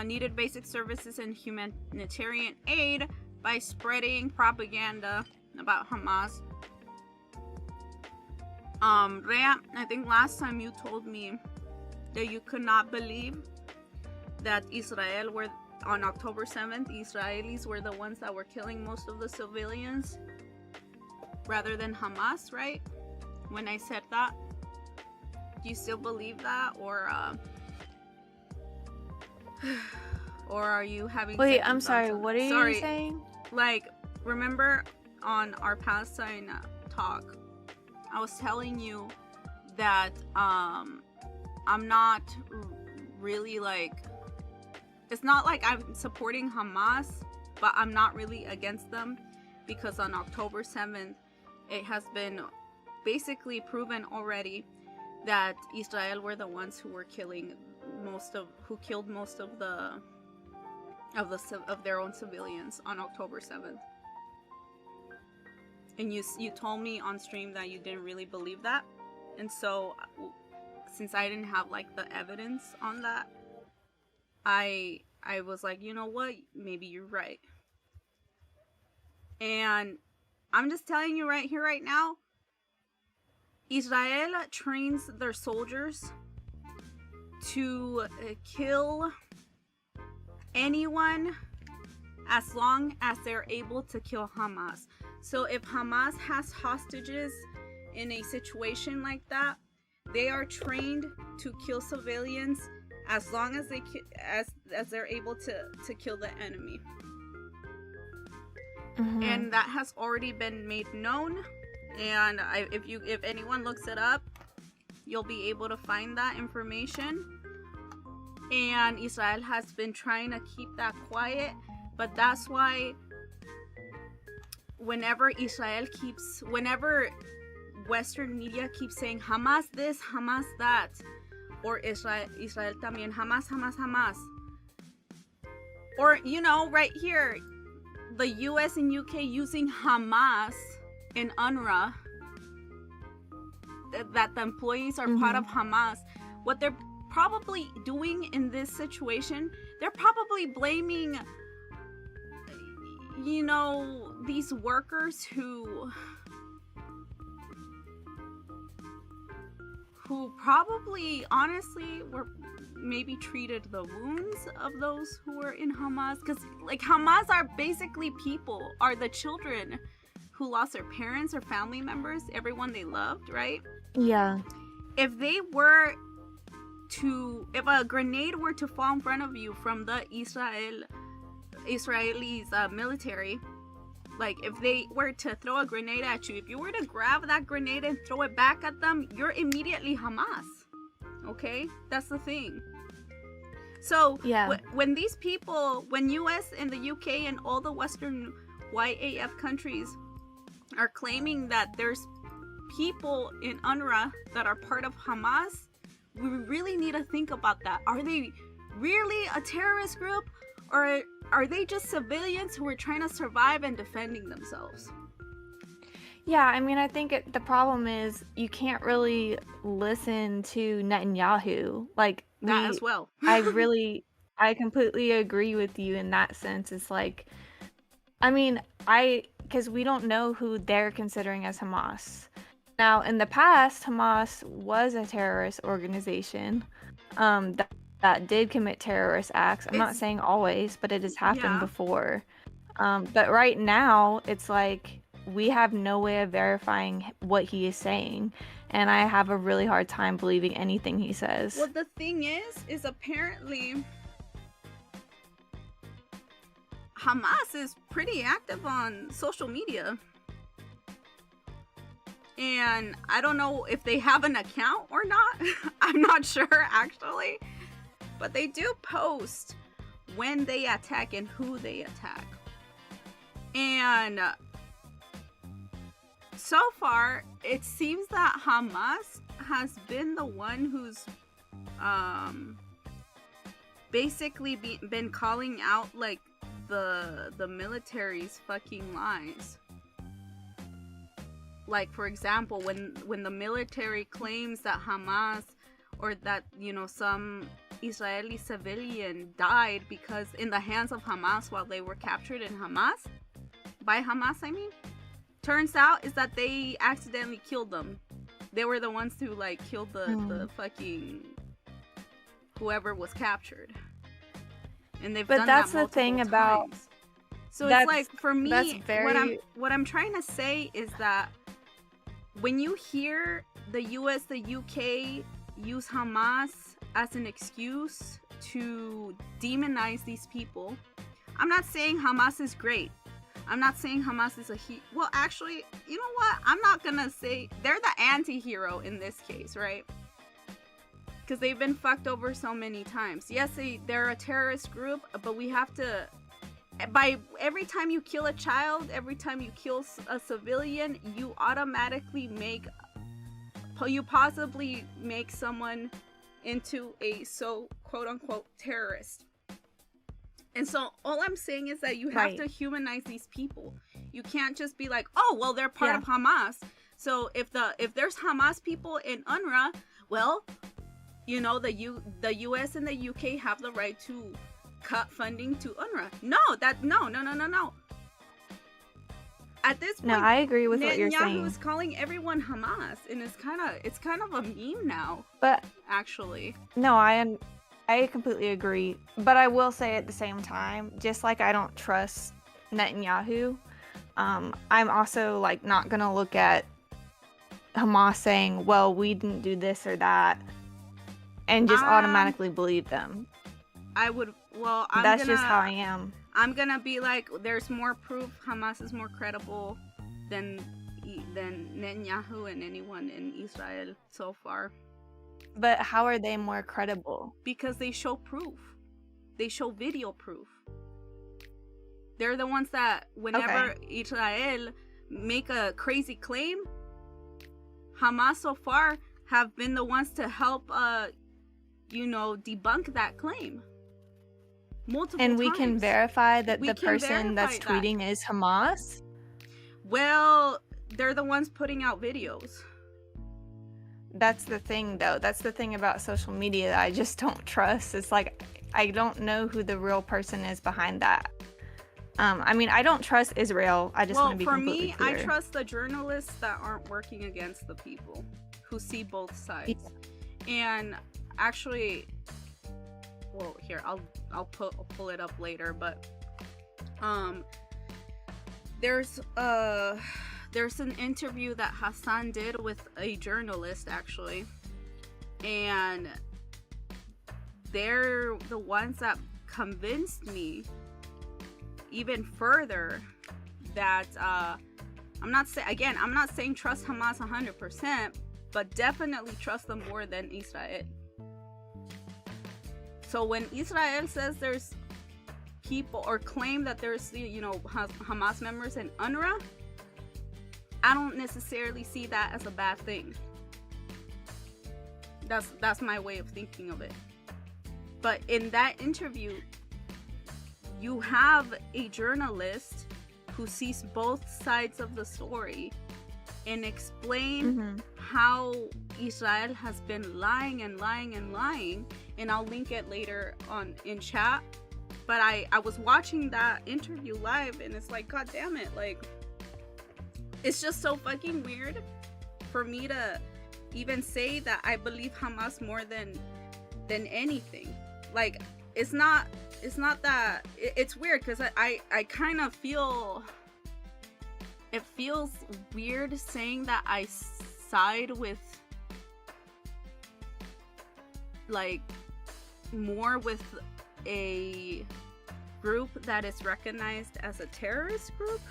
Needed basic services and humanitarian aid by spreading propaganda about Hamas. Rhea, I think last time you told me that you could not believe that Israel were, on October 7th, Israelis were the ones that were killing most of the civilians rather than Hamas, right? When I said that, do you still believe that, or are you having? Wait, second I'm sorry. thoughts on What it? are you saying? Like, remember on our Palestine talk, I was telling you that I'm not really like, it's not like I'm supporting Hamas, but I'm not really against them, because on October 7th, it has been basically proven already that Israel were the ones who were killing who killed most of their own civilians on October 7th. And you told me on stream that you didn't really believe that. And so, since I didn't have like the evidence on that, I was like, you know what? Maybe you're right. And I'm just telling you right here, right now, Israel trains their soldiers to kill anyone as long as they're able to kill Hamas. So if Hamas has hostages in a situation like that, they are trained to kill civilians as long as they're able to kill the enemy. Mm-hmm. And that has already been made known. And if anyone looks it up, you'll be able to find that information. And Israel has been trying to keep that quiet, but that's why whenever Western media keeps saying Hamas this, Hamas that, or Israel también, Hamas, Hamas, Hamas, or right here, the US and UK using Hamas in UNRWA, that the employees are part of Hamas. What they're probably doing in this situation, they're probably blaming these workers who probably honestly were maybe treated the wounds of those who were in Hamas, because like Hamas are basically are the children who lost their parents or family members, everyone they loved, right? Yeah. If a grenade were to fall in front of you from the Israelis military, like if they were to throw a grenade at you, if you were to grab that grenade and throw it back at them, you're immediately Hamas. Okay? That's the thing. So yeah. When US and the UK and all the Western YAF countries are claiming that there's people in UNRWA that are part of Hamas, we really need to think about that. Are they really a terrorist group, or are they just civilians who are trying to survive and defending themselves? Yeah, I mean, I think the problem is you can't really listen to Netanyahu. Like, that as well. I completely agree with you in that sense. It's like, I mean, because we don't know who they're considering as Hamas. Now, in the past, Hamas was a terrorist organization that did commit terrorist acts. I'm not saying always, but it has happened before. But right now, it's like we have no way of verifying what he is saying. And I have a really hard time believing anything he says. Well, the thing is apparently Hamas is pretty active on social media. And I don't know if they have an account or not. I'm not sure, actually. But they do post when they attack and who they attack. And so far, it seems that Hamas has been the one who's basically been calling out like the military's fucking lies. Like, for example, when the military claims that Hamas, or that, some Israeli civilian died because in the hands of Hamas while they were captured in Hamas, by Hamas, I mean, turns out is that they accidentally killed them. They were the ones who, like, killed the fucking whoever was captured. and they've But done that's that the thing multiple about times. So it's that's like, for that's me, very what I'm trying to say is that when you hear the US, the UK use Hamas as an excuse to demonize these people, I'm not saying Hamas is great. I'm not saying Hamas is well, actually, you know what? I'm not gonna say they're the anti-hero in this case, right? Because they've been fucked over so many times. Yes, they're a terrorist group, but we have to, by every time you kill a child, every time you kill a civilian, you automatically possibly make someone into a quote-unquote terrorist. And so all I'm saying is that you have to humanize these people. You can't just be like, oh, well, they're part of Hamas. So if there's Hamas people in UNRWA, well, you know, the US and the UK have the right to cut funding to UNRWA. No. At this point, no, I agree with what you're Netanyahu saying. is calling everyone Hamas, and it's kind of a meme now. But actually, no, I completely agree. But I will say at the same time, just like I don't trust Netanyahu, I'm also like not gonna look at Hamas saying, well, we didn't do this or that, and just automatically believe them. I would. Well, that's just how I am. I'm gonna be like, there's more proof Hamas is more credible than Netanyahu and anyone in Israel so far. But how are they more credible? Because they show proof. They show video proof. They're the ones that whenever Israel make a crazy claim, Hamas so far have been the ones to help debunk that claim. Multiple and we times. Can verify that the person that's tweeting is Hamas? Well, they're the ones putting out videos. That's the thing, though. That's the thing about social media that I just don't trust. It's like, I don't know who the real person is behind that. I mean, I don't trust Israel. I just want to be completely clear. For me, I trust the journalists that aren't working against the people, who see both sides. Yeah. And actually, well, here, I'll pull it up later, but there's an interview that Hassan did with a journalist, actually, and they're the ones that convinced me even further that I'm not saying trust Hamas 100%, but definitely trust them more than Israel. So when Israel says there's people, or claim that there's Hamas members in UNRWA, I don't necessarily see that as a bad thing. That's my way of thinking of it. But in that interview, you have a journalist who sees both sides of the story and explain how Israel has been lying and lying and lying. And I'll link it later on in chat. But I was watching that interview live, and it's like, god damn it, like, it's just so fucking weird for me to even say that I believe Hamas more than anything. Like, it's not that it's weird, because I kind of feel, it feels weird saying that I side with, like, more with a group that is recognized as a terrorist group.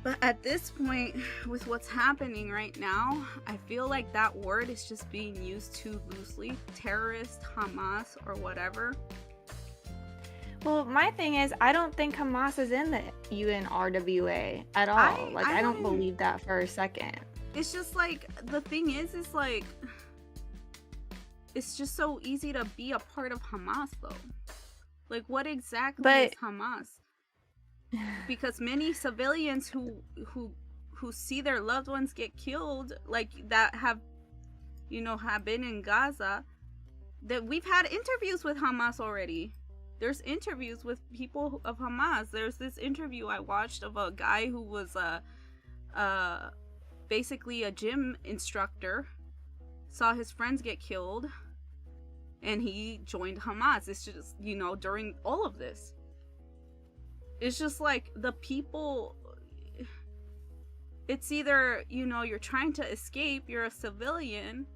But at this point, with what's happening right now, I feel like that word is just being used too loosely. Terrorist, Hamas, or whatever. Well, my thing is, I don't think Hamas is in the UNRWA at all. I don't believe that for a second. It's just like, the thing is like, it's just so easy to be a part of Hamas, though. Like, what exactly is Hamas? Because many civilians who see their loved ones get killed, like, that have been in Gaza, that we've had interviews with Hamas already. There's interviews with people of Hamas. There's this interview I watched of a guy who was basically a gym instructor. saw his friends get killed, and he joined Hamas. It's just, during all of this, it's just like the people, it's either, you're trying to escape, you're a civilian,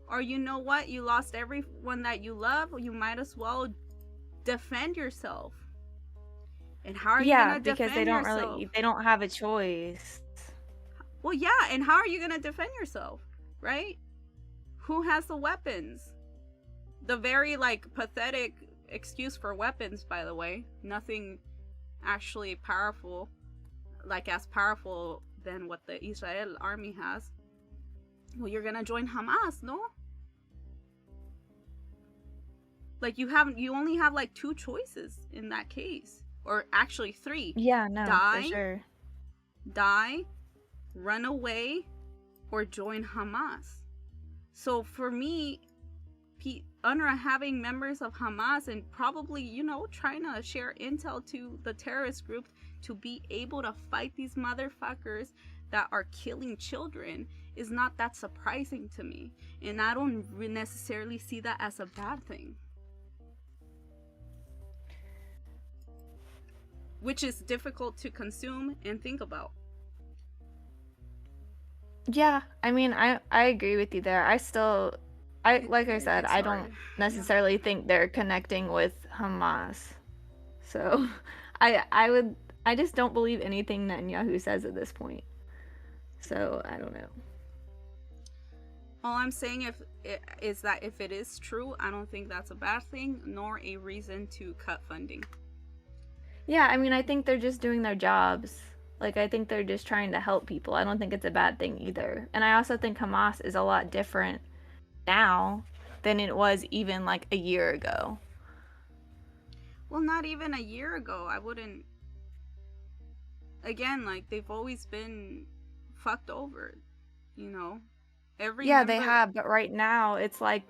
or you know what, you lost everyone that you love, you might as well defend yourself. And how are you gonna defend because they don't yourself? they don't have a choice. Well, yeah, and how are you gonna defend yourself, right? Who has the weapons? The very, pathetic excuse for weapons, by the way. Nothing actually powerful, as powerful than what the Israel army has. Well, you're gonna join Hamas, no? You only have, 2 choices in that case. Or actually 3. Yeah, no, Die, for sure. Die, run away, or join Hamas. So for me, UNRWA having members of Hamas and probably, trying to share intel to the terrorist group to be able to fight these motherfuckers that are killing children is not that surprising to me. And I don't necessarily see that as a bad thing. Which is difficult to consume and think about. Yeah, I mean, I agree with you there. I like I said, I don't necessarily think they're connecting with Hamas. So, I just don't believe anything Netanyahu says at this point. So, I don't know. All I'm saying is that if it is true, I don't think that's a bad thing, nor a reason to cut funding. Yeah, I mean, I think they're just doing their jobs. I think they're just trying to help people. I don't think it's a bad thing either. And I also think Hamas is a lot different now than it was even a year ago. Well, not even a year ago. I wouldn't. Again, they've always been fucked over, They have, but right now it's like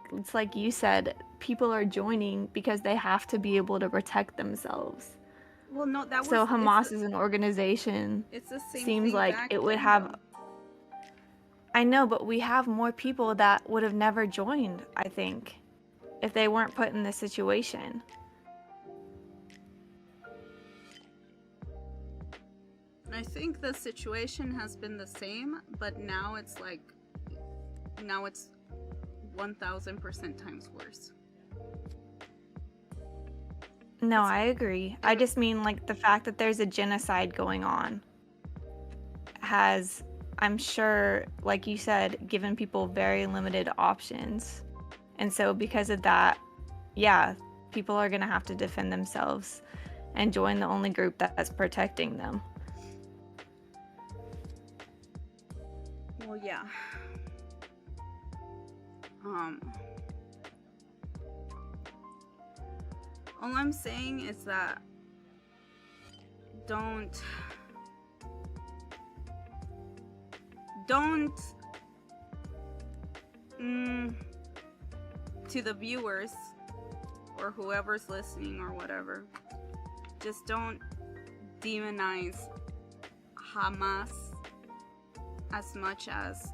you said, people are joining because they have to be able to protect themselves. Well, no, that was... So Hamas is an organization. It's the same Seems thing like back it would then, have... though. I know, but we have more people that would have never joined, I think, if they weren't put in this situation. I think the situation has been the same, but now it's 1000% times worse. No, I agree. I just mean the fact that there's a genocide going on has, I'm sure, like you said, given people very limited options. And so because of that, yeah, people are going to have to defend themselves and join the only group that's protecting them. Well, yeah. All I'm saying is that don't to the viewers or whoever's listening or whatever, just don't demonize Hamas as much as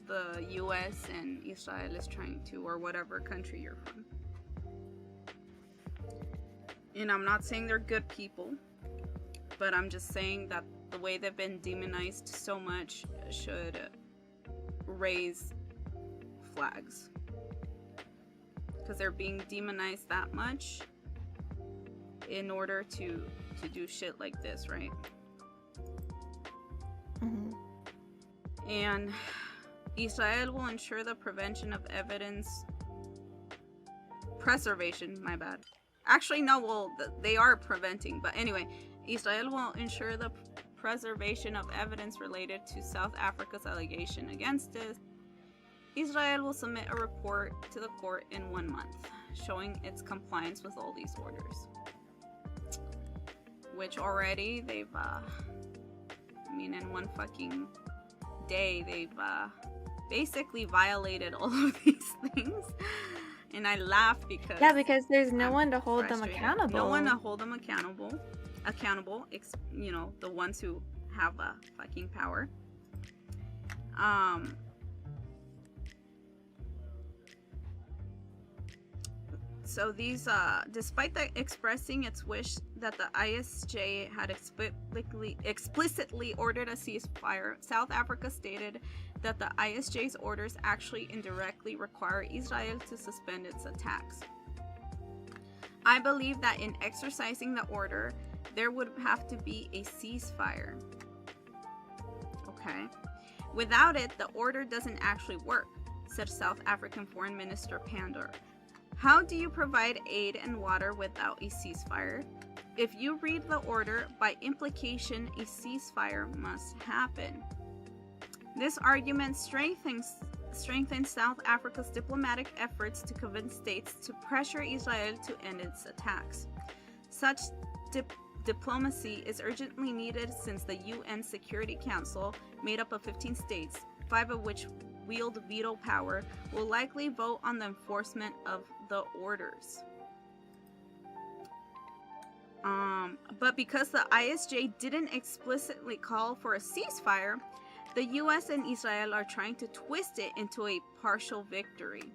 the US and Israel is trying to, or whatever country you're from. And I'm not saying they're good people, but I'm just saying that the way they've been demonized so much should raise flags. Because they're being demonized that much in order to do shit like this, right? Mm-hmm. And Israel will ensure the prevention of preservation, my bad. Actually, no, well, they are preventing, but anyway, Israel will ensure the preservation of evidence related to South Africa's allegation against it. Israel will submit a report to the court in 1 month, showing its compliance with all these orders. Which already they've, in one fucking day, they've basically violated all of these things. And I laugh because... Yeah, because there's no one to hold them accountable. No one to hold them accountable, the ones who have fucking power. So these, despite expressing its wish that the ICJ had explicitly ordered a ceasefire, South Africa stated that the ICJ's orders actually indirectly require Israel to suspend its attacks. I believe that in exercising the order, there would have to be a ceasefire. Okay. Without it, the order doesn't actually work, said South African Foreign Minister Pandor. How do you provide aid and water without a ceasefire? If you read the order, by implication, a ceasefire must happen. This argument strengthens South Africa's diplomatic efforts to convince states to pressure Israel to end its attacks. Such diplomacy is urgently needed since the UN Security Council, made up of 15 states, 5 of which wield veto power, will likely vote on the enforcement of the orders. But because the ICJ didn't explicitly call for a ceasefire, the US and Israel are trying to twist it into a partial victory.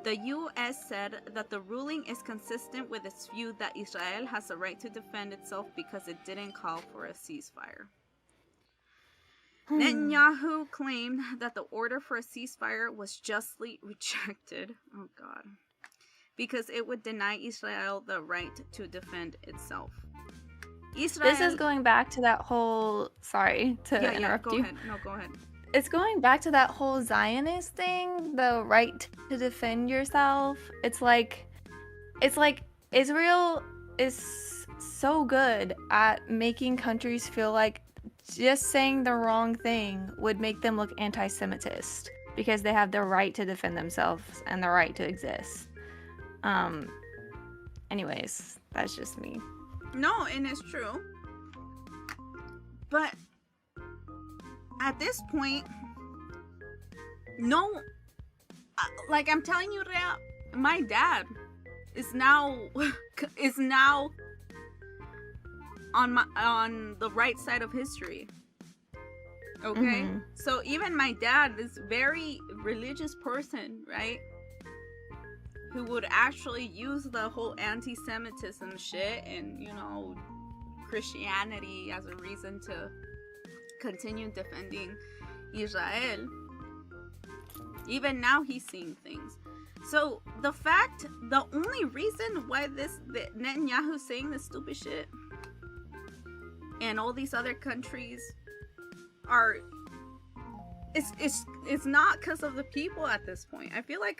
The US said that the ruling is consistent with its view that Israel has the right to defend itself because it didn't call for a ceasefire. Netanyahu claimed that the order for a ceasefire was justly rejected. Oh God. Because it would deny Israel the right to defend itself. Israel... This is going back to that whole... Sorry to interrupt go you. Ahead. No, go ahead. It's going back to that whole Zionist thing, the right to defend yourself. It's like Israel is so good at making countries feel like just saying the wrong thing would make them look anti-Semitist because they have the right to defend themselves and the right to exist. Anyways, that's just me. No, and it's true. But at this point, no, like I'm telling you, Rhea, my dad is now on the right side of history. Okay? Mm-hmm. So even my dad, this very religious person, right? Who would actually use the whole anti-Semitism shit and, you know, Christianity as a reason to continue defending Israel. Even now he's seeing things. So the only reason why the Netanyahu saying this stupid shit and all these other countries are, it's not because of the people at this point. I feel like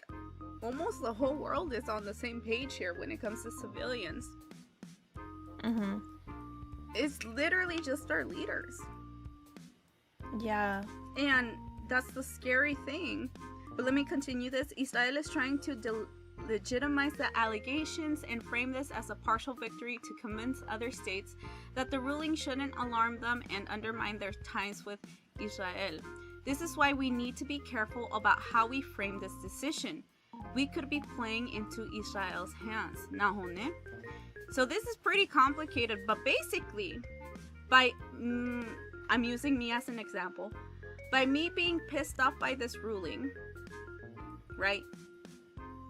almost the whole world is on the same page here when it comes to civilians. Mm-hmm. It's literally just our leaders. Yeah. And that's the scary thing. But let me continue this. Israel is trying to legitimize the allegations and frame this as a partial victory to convince other states that the ruling shouldn't alarm them and undermine their ties with Israel. This is why we need to be careful about how we frame this decision. We could be playing into Israel's hands. Nahone. So this is pretty complicated, but basically, I'm using me as an example. By me being pissed off by this ruling, right,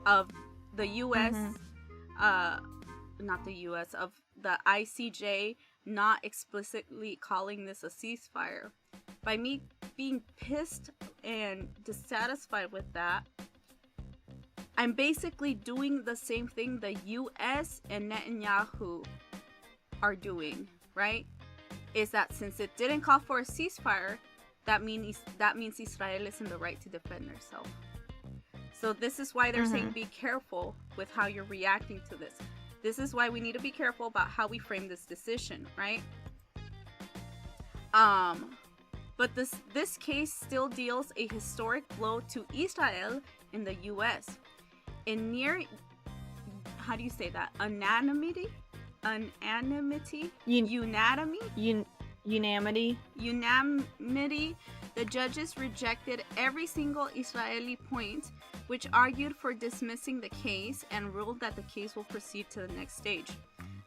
of the U.S., not the U.S., of the ICJ not explicitly calling this a ceasefire, by me being pissed and dissatisfied with that, I'm basically doing the same thing the U.S. and Netanyahu are doing, right? Is that since it didn't call for a ceasefire, that means Israel is in the right to defend herself. So this is why they're saying be careful with how you're reacting to this. This is why we need to be careful about how we frame this decision, right? But this case still deals a historic blow to Israel in the U.S. In near, how do you say that? Unanimity? Unanimity. The judges rejected every single Israeli point, which argued for dismissing the case and ruled that the case will proceed to the next stage.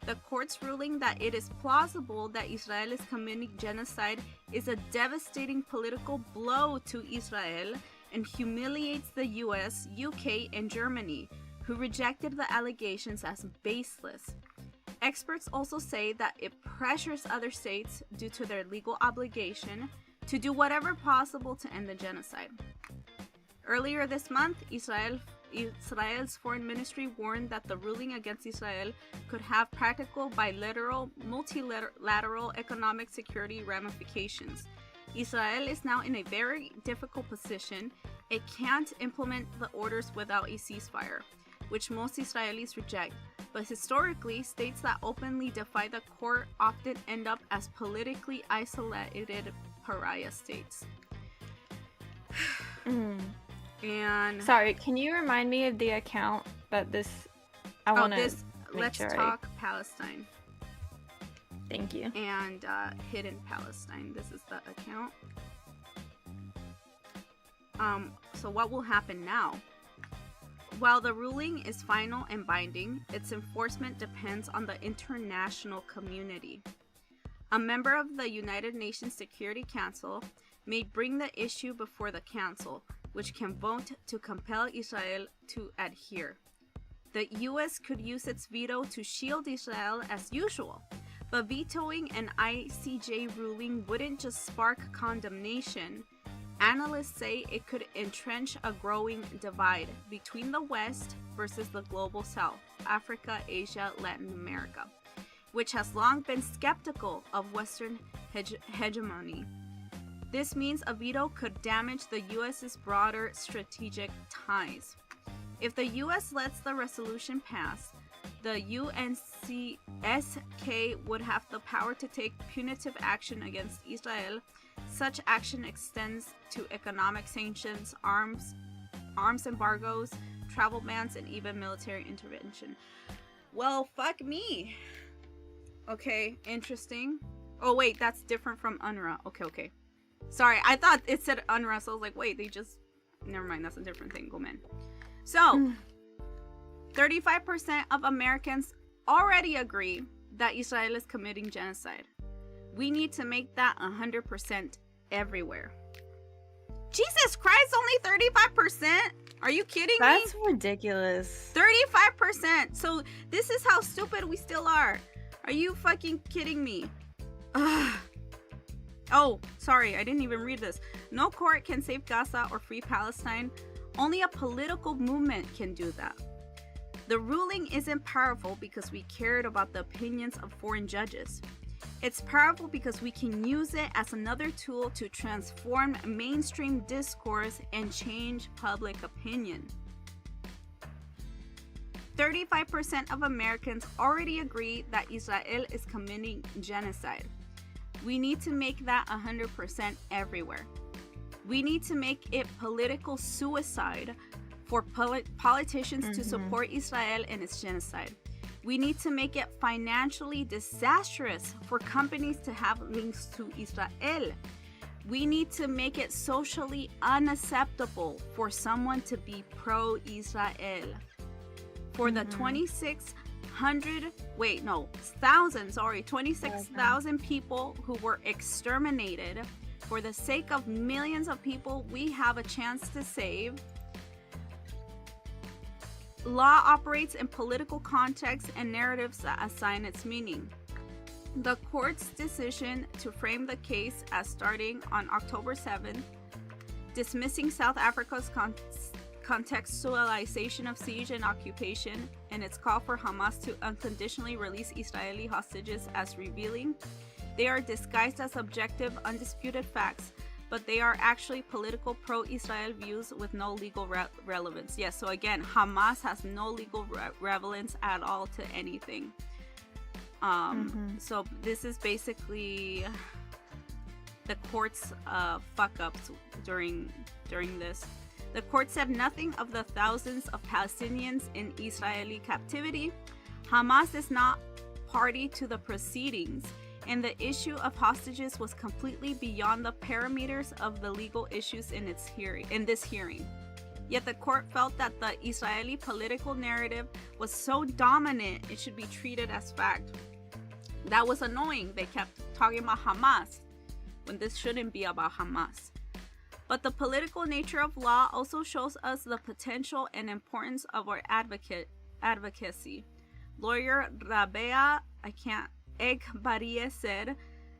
The court's ruling that it is plausible that Israel is committing genocide is a devastating political blow to Israel and humiliates the US, UK, and Germany, who rejected the allegations as baseless. Experts also say that it pressures other states due to their legal obligation to do whatever possible to end the genocide. Earlier this month, Israel's foreign ministry warned that the ruling against Israel could have practical, bilateral, multilateral economic security ramifications. Israel is now in a very difficult position. It can't implement the orders without a ceasefire, which most Israelis reject. But historically, states that openly defy the court often end up as politically isolated pariah states. And sorry, can you remind me of the account that I want to Let's Talk Palestine. Thank you. And Hidden Palestine. This is the account. So what will happen now? While the ruling is final and binding, its enforcement depends on the international community. A member of the United Nations Security Council may bring the issue before the council, which can vote to compel Israel to adhere. The US could use its veto to shield Israel as usual, but vetoing an ICJ ruling wouldn't just spark condemnation. Analysts say it could entrench a growing divide between the West versus the global South, Africa, Asia, Latin America, which has long been skeptical of Western hegemony. This means a veto could damage the US's broader strategic ties. If the US lets the resolution pass, the UNSC would have the power to take punitive action against Israel. Such action extends to economic sanctions, arms embargoes, travel bans, and even military intervention. Well, fuck me. Okay, interesting. Oh wait, that's different from UNRWA. Okay. Sorry, I thought it said UNRWA, so I was like, wait, never mind, that's a different thing. Go man. So, 35% of Americans already agree that Israel is committing genocide. We need to make that 100% everywhere. Jesus Christ, only 35%? Are you kidding me? That's ridiculous. 35%. So this is how stupid we still are. Are you fucking kidding me? Ugh. Oh, sorry, I didn't even read this. No court can save Gaza or free Palestine. Only a political movement can do that. The ruling isn't powerful because we cared about the opinions of foreign judges. It's powerful because we can use it as another tool to transform mainstream discourse and change public opinion. 35% of Americans already agree that Israel is committing genocide. We need to make that 100% everywhere. We need to make it political suicide for politicians to support Israel in its genocide. We need to make it financially disastrous for companies to have links to Israel. We need to make it socially unacceptable for someone to be pro-Israel. For the 26,000 people who were exterminated, for the sake of millions of people we have a chance to save. Law operates in political contexts and narratives that assign its meaning. The court's decision to frame the case as starting on October 7th, dismissing South Africa's contextualization of siege and occupation, and its call for Hamas to unconditionally release Israeli hostages as revealing. They are disguised as objective, undisputed facts, but they are actually political pro-Israel views with no legal relevance. Yes, so again, Hamas has no legal relevance at all to anything. So this is basically the court's fuck-ups during this. The court said nothing of the thousands of Palestinians in Israeli captivity. Hamas is not party to the proceedings, and the issue of hostages was completely beyond the parameters of the legal issues in this hearing. Yet the court felt that the Israeli political narrative was so dominant it should be treated as fact. That was annoying. They kept talking about Hamas when this shouldn't be about Hamas. But the political nature of law also shows us the potential and importance of our advocacy. Lawyer Rabea Egbarie said,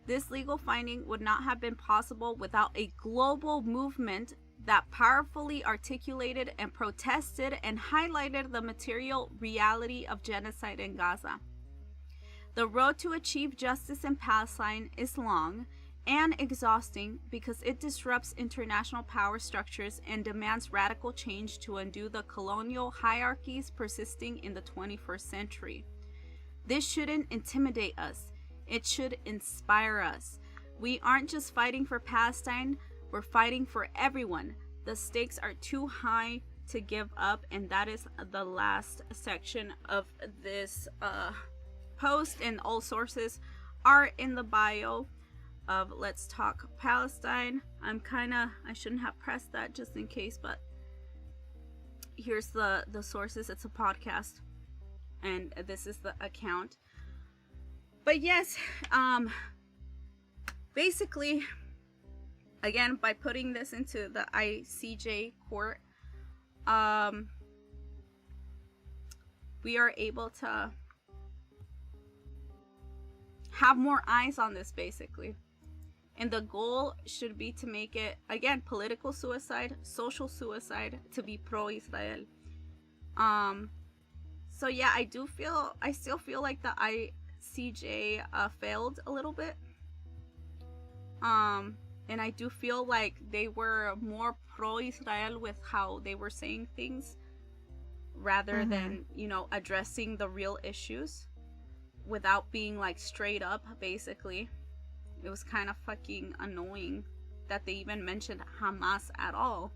this legal finding would not have been possible without a global movement that powerfully articulated and protested and highlighted the material reality of genocide in Gaza. The road to achieve justice in Palestine is long and exhausting because it disrupts international power structures and demands radical change to undo the colonial hierarchies persisting in the 21st century. This shouldn't intimidate us. It should inspire us. We aren't just fighting for Palestine, we're fighting for everyone. The stakes are too high to give up, and that is the last section of this post, and all sources are in the bio of Let's Talk Palestine. I shouldn't have pressed that just in case, but here's the sources. It's a podcast, and this is the account. But yes, basically, again, by putting this into the ICJ court, we are able to have more eyes on this, basically. And the goal should be to make it, again, political suicide, social suicide, to be pro-Israel. So yeah, I still feel like the ICJ failed a little bit. And I do feel like they were more pro-Israel with how they were saying things rather than, addressing the real issues without being like straight up, basically. It was kind of fucking annoying that they even mentioned Hamas at all.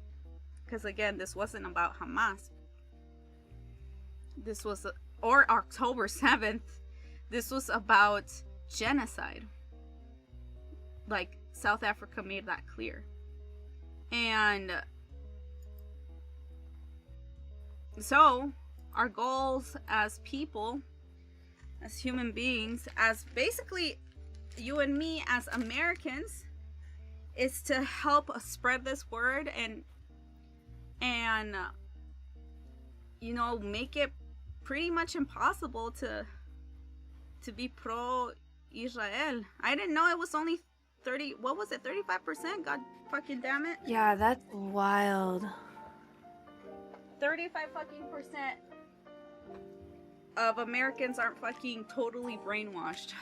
Because again, this wasn't about Hamas. This was, or October 7th, this was about genocide. Like, South Africa made that clear. And so, our goals as people, as human beings, as basically you and me as Americans, is to help spread this word and make it pretty much impossible to be pro-Israel. I didn't know it was only 35%? God fucking damn it. Yeah, that's wild. 35 fucking percent of Americans aren't fucking totally brainwashed.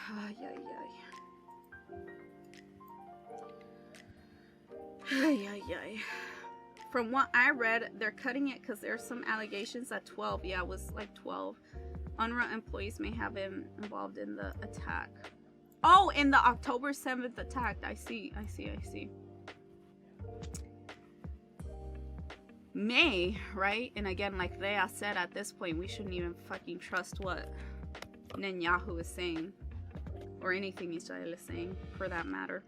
From what I read, they're cutting it because there's some allegations that 12, it was like 12 UNRWA employees may have been involved in the attack. Oh, in the October 7th attack. I see. May, right? And again, like Rhea said, at this point, we shouldn't even fucking trust what Netanyahu is saying. Or anything Israel is saying, for that matter.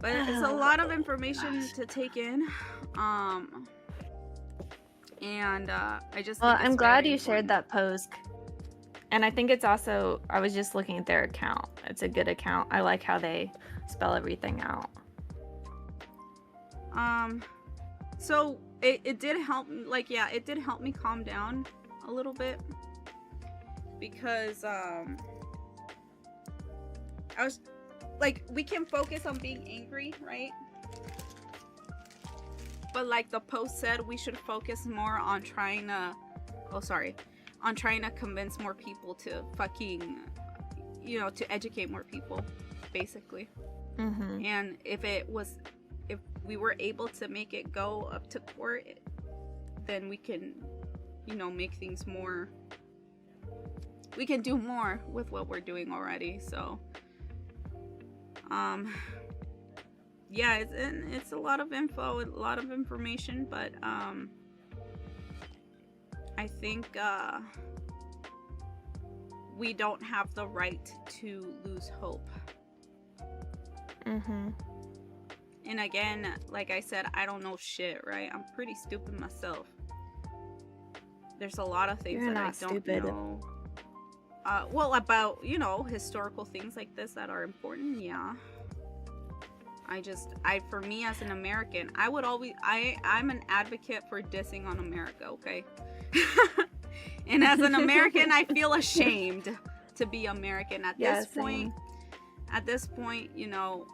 But it's a lot of information to take in. And I just Well, think I'm glad you important. shared that post. And I think it's also, I was just looking at their account. It's a good account. I like how they spell everything out. So it did help, it did help me calm down a little bit. Because, I was, like, we can focus on being angry, right? But like the post said, we should focus more on trying to, on trying to convince more people to fucking, to educate more people, basically. And if we were able to make it go up to court, then we can, make things more, we can do more with what we're doing already. So, yeah, it's a lot of info, a lot of information, but, I think we don't have the right to lose hope. And again, like I said, I don't know shit, right? I'm pretty stupid myself. There's a lot of things that I don't know. Well, about, historical things like this that are important, yeah. For me as an American, I'm an advocate for dissing on America, okay? And as an American, I feel ashamed to be American at this point. At this point, you know,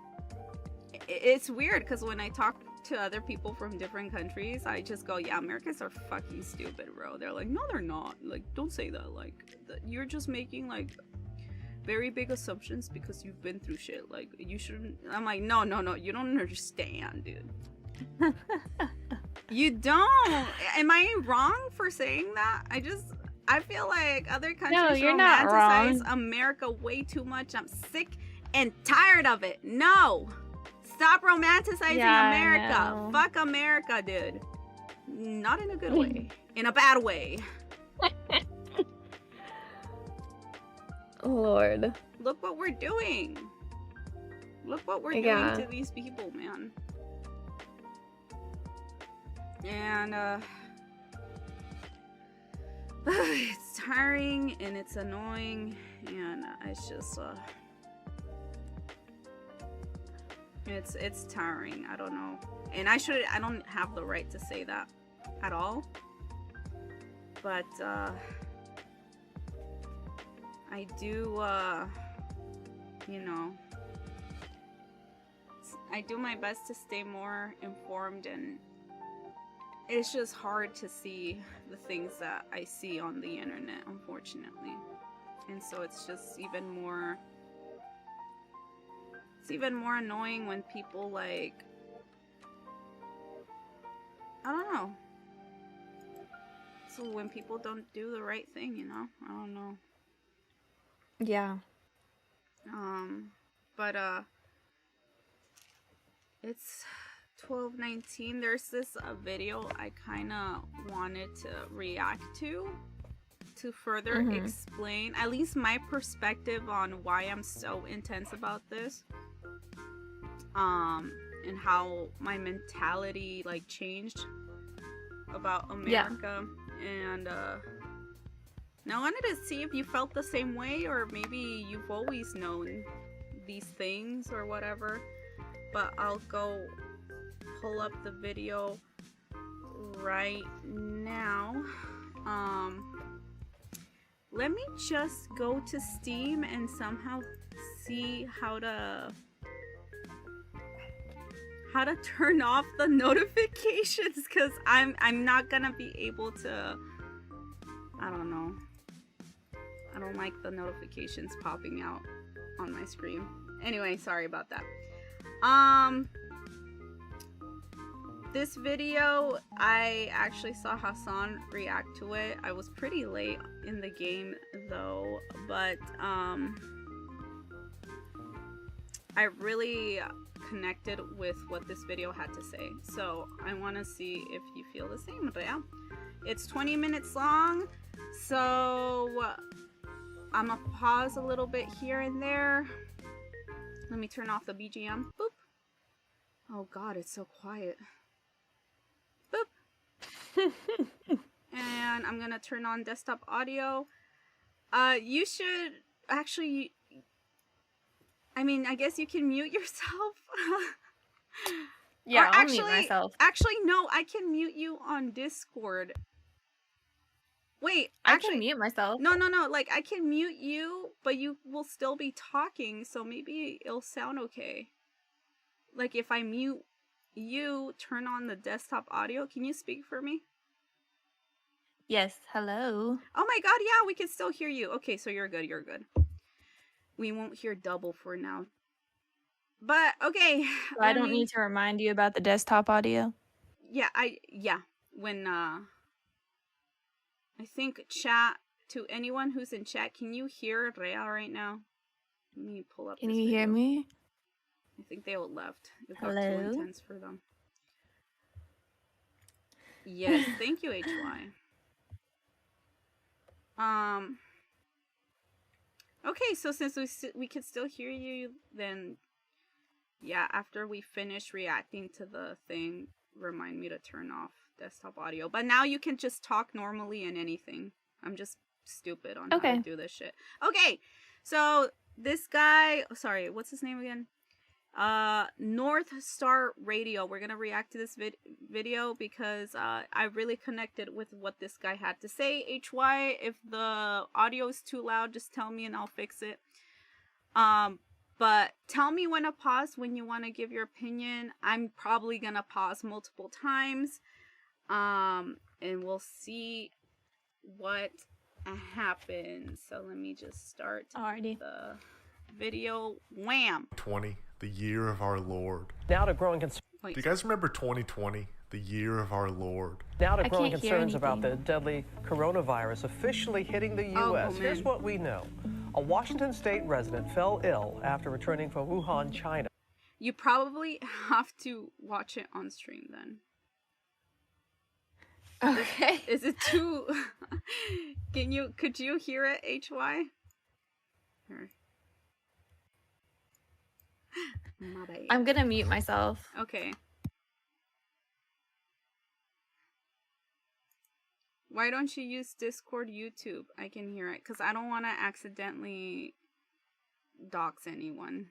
it's weird because when I talk to other people from different countries, I just go, yeah, Americans are fucking stupid, bro. They're like, no, they're not. Like, don't say that. Like, you're just making, like, very big assumptions because you've been through shit. Like, you shouldn't. I'm like, no, you don't understand, dude. You don't. Am I wrong for saying that? I feel like other countries romanticize America way too much. I'm sick and tired of it. No. Stop romanticizing America. Fuck America, dude. Not in a good way. In a bad way. Lord. Look what we're doing. Look what we're doing to these people, man. And, it's tiring and it's annoying and it's just, it's tiring. I don't know. And I don't have the right to say that at all. But, I do, you know, I do my best to stay more informed, and it's just hard to see the things that I see on the internet, unfortunately. And so it's just even more annoying when people, like, I don't know. So when people don't do the right thing, you know? I don't know. Yeah. But it's 12:19. There's this video I kind of wanted to react to further explain at least my perspective on why I'm so intense about this. And how my mentality, like, changed about America. And now I wanted to see if you felt the same way, or maybe you've always known these things or whatever. But I'll go pull up the video right now. Let me just go to Steam and somehow see how to turn off the notifications, because I'm not gonna be able to. I don't know. I don't like the notifications popping out on my screen. Anyway, sorry about that. This video, I actually saw Hassan react to it. I was pretty late in the game though, but I really connected with what this video had to say. So I want to see if you feel the same. But yeah, it's 20 minutes long, so I'm gonna pause a little bit here and there. Let me turn off the BGM. Boop. Oh god, it's so quiet. Boop. And I'm gonna turn on desktop audio. You should actually, I mean, I guess you can mute yourself. Yeah, I'll actually, mute myself. Actually, no, I can mute you on Discord. Wait, I actually, can mute myself. No, like, I can mute you, but you will still be talking, so maybe it'll sound okay. Like, if I mute you, turn on the desktop audio, can you speak for me? Yes, hello. Oh my god, yeah, we can still hear you. Okay, so you're good. We won't hear double for now. But, okay. So I don't need to remind you about the desktop audio? Yeah, when, I think chat, to anyone who's in chat, can you hear Rhea right now? Let me pull up. Can you hear me? I think they all left. It got too intense for them. Yes, thank you, HY. Okay, so since we can still hear you, then yeah, after we finish reacting to the thing, remind me to turn off desktop audio. But now you can just talk normally and anything. I'm just stupid on how to do this shit. Okay, so this guy, sorry, what's his name again? North Star Radio. We're gonna react to this video because I really connected with what this guy had to say. HY, if the audio is too loud, just tell me and I'll fix it. But tell me when to pause when you want to give your opinion. I'm probably gonna pause multiple times. And we'll see what happens. So let me just start the video. Wham! 20, the year of our Lord. Now to growing concerns. Do you guys remember 2020, the year of our Lord? Now to growing concerns about the deadly coronavirus officially hitting the U.S. Here's what we know. A Washington state resident fell ill after returning from Wuhan, China. You probably have to watch it on stream then. Okay. Is it too... Could you hear it, HY? Here. My bad. I'm gonna mute myself. Okay. Why don't you use Discord YouTube? I can hear it, because I don't want to accidentally dox anyone.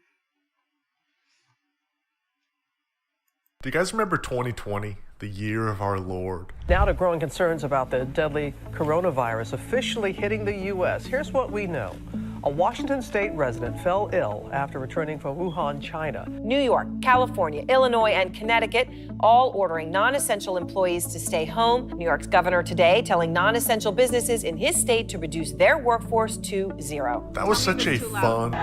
Do you guys remember 2020, the year of our Lord? Now to growing concerns about the deadly coronavirus officially hitting the U.S. Here's what we know. A Washington state resident fell ill after returning from Wuhan, China. New York, California, Illinois, and Connecticut all ordering non-essential employees to stay home. New York's governor today telling non-essential businesses in his state to reduce their workforce to 0. That was such a fun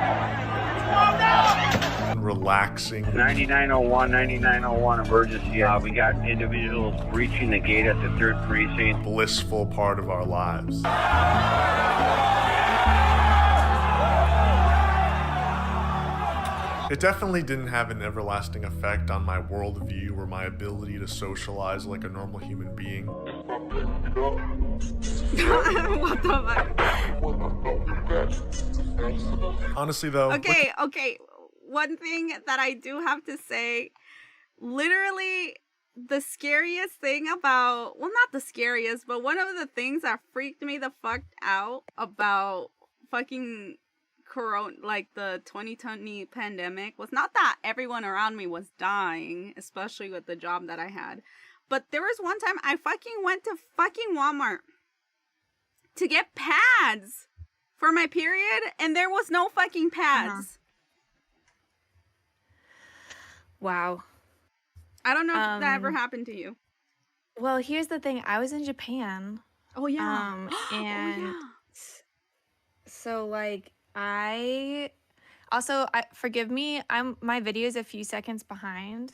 and relaxing 9901, 9901 emergency. We got individuals breaching the gate at the 3rd precinct. blissful part of our lives. It definitely didn't have an everlasting effect on my worldview or my ability to socialize like a normal human being. What the fuck? Honestly, though... Okay. One thing that I do have to say, literally the scariest thing about... Well, not the scariest, but one of the things that freaked me the fuck out about fucking... Corona, like the 2020 pandemic, was not that everyone around me was dying, especially with the job that I had, but there was one time I fucking went to fucking Walmart to get pads for my period, and there was no fucking pads. Wow. I don't know if that ever happened to you. Well, here's the thing. I was in Japan. Oh yeah. And so like forgive me, my video is a few seconds behind,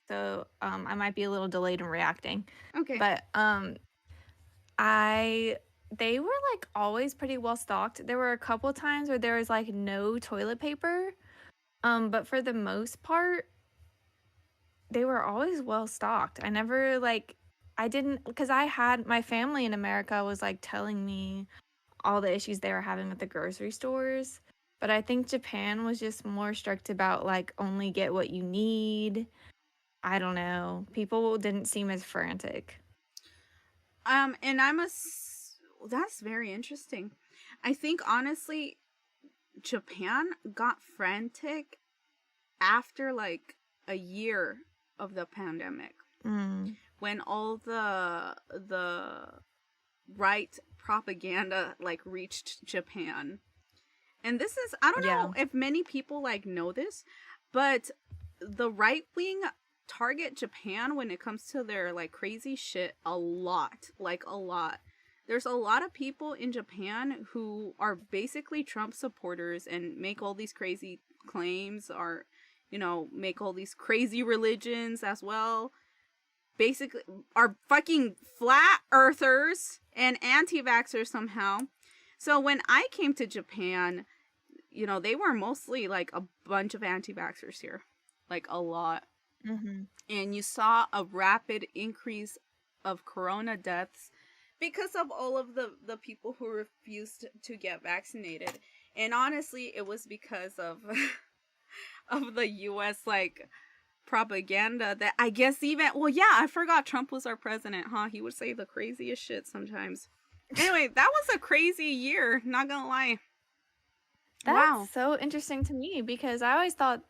so I might be a little delayed in reacting. Okay. But they were like always pretty well stocked. There were a couple times where there was like no toilet paper, but for the most part they were always well stocked. Because I had my family in America was like telling me all the issues they were having with the grocery stores. But I think Japan was just more strict about like only get what you need. I don't know. People didn't seem as frantic. And that's very interesting. I think honestly, Japan got frantic after like a year of the pandemic. When all the right propaganda like reached Japan. And this is, I don't know if many people like know this, but the right wing target Japan when it comes to their like crazy shit a lot. There's a lot of people in Japan who are basically Trump supporters and make all these crazy claims, or make all these crazy religions as well. Basically are fucking flat earthers and anti-vaxxers somehow. So when I came to Japan, they were mostly like a bunch of anti-vaxxers here, like a lot. And you saw a rapid increase of corona deaths because of all of the people who refused to get vaccinated. And honestly, it was because of of the US like propaganda that I guess I forgot Trump was our president, huh? He would say the craziest shit sometimes. Anyway, that was a crazy year, not gonna lie. That's so interesting to me, because I always thought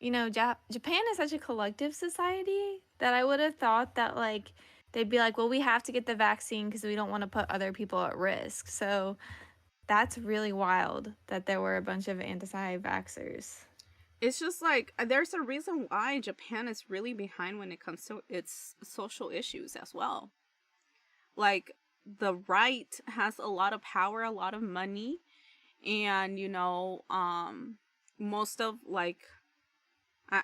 you know, Japan is such a collective society that I would have thought that, like, they'd be like, well, we have to get the vaccine because we don't want to put other people at risk. So that's really wild that there were a bunch of anti-vaxxers. It's just like there's a reason why Japan is really behind when it comes to its social issues as well. Like, the right has a lot of power, a lot of money, and you know, most of, like,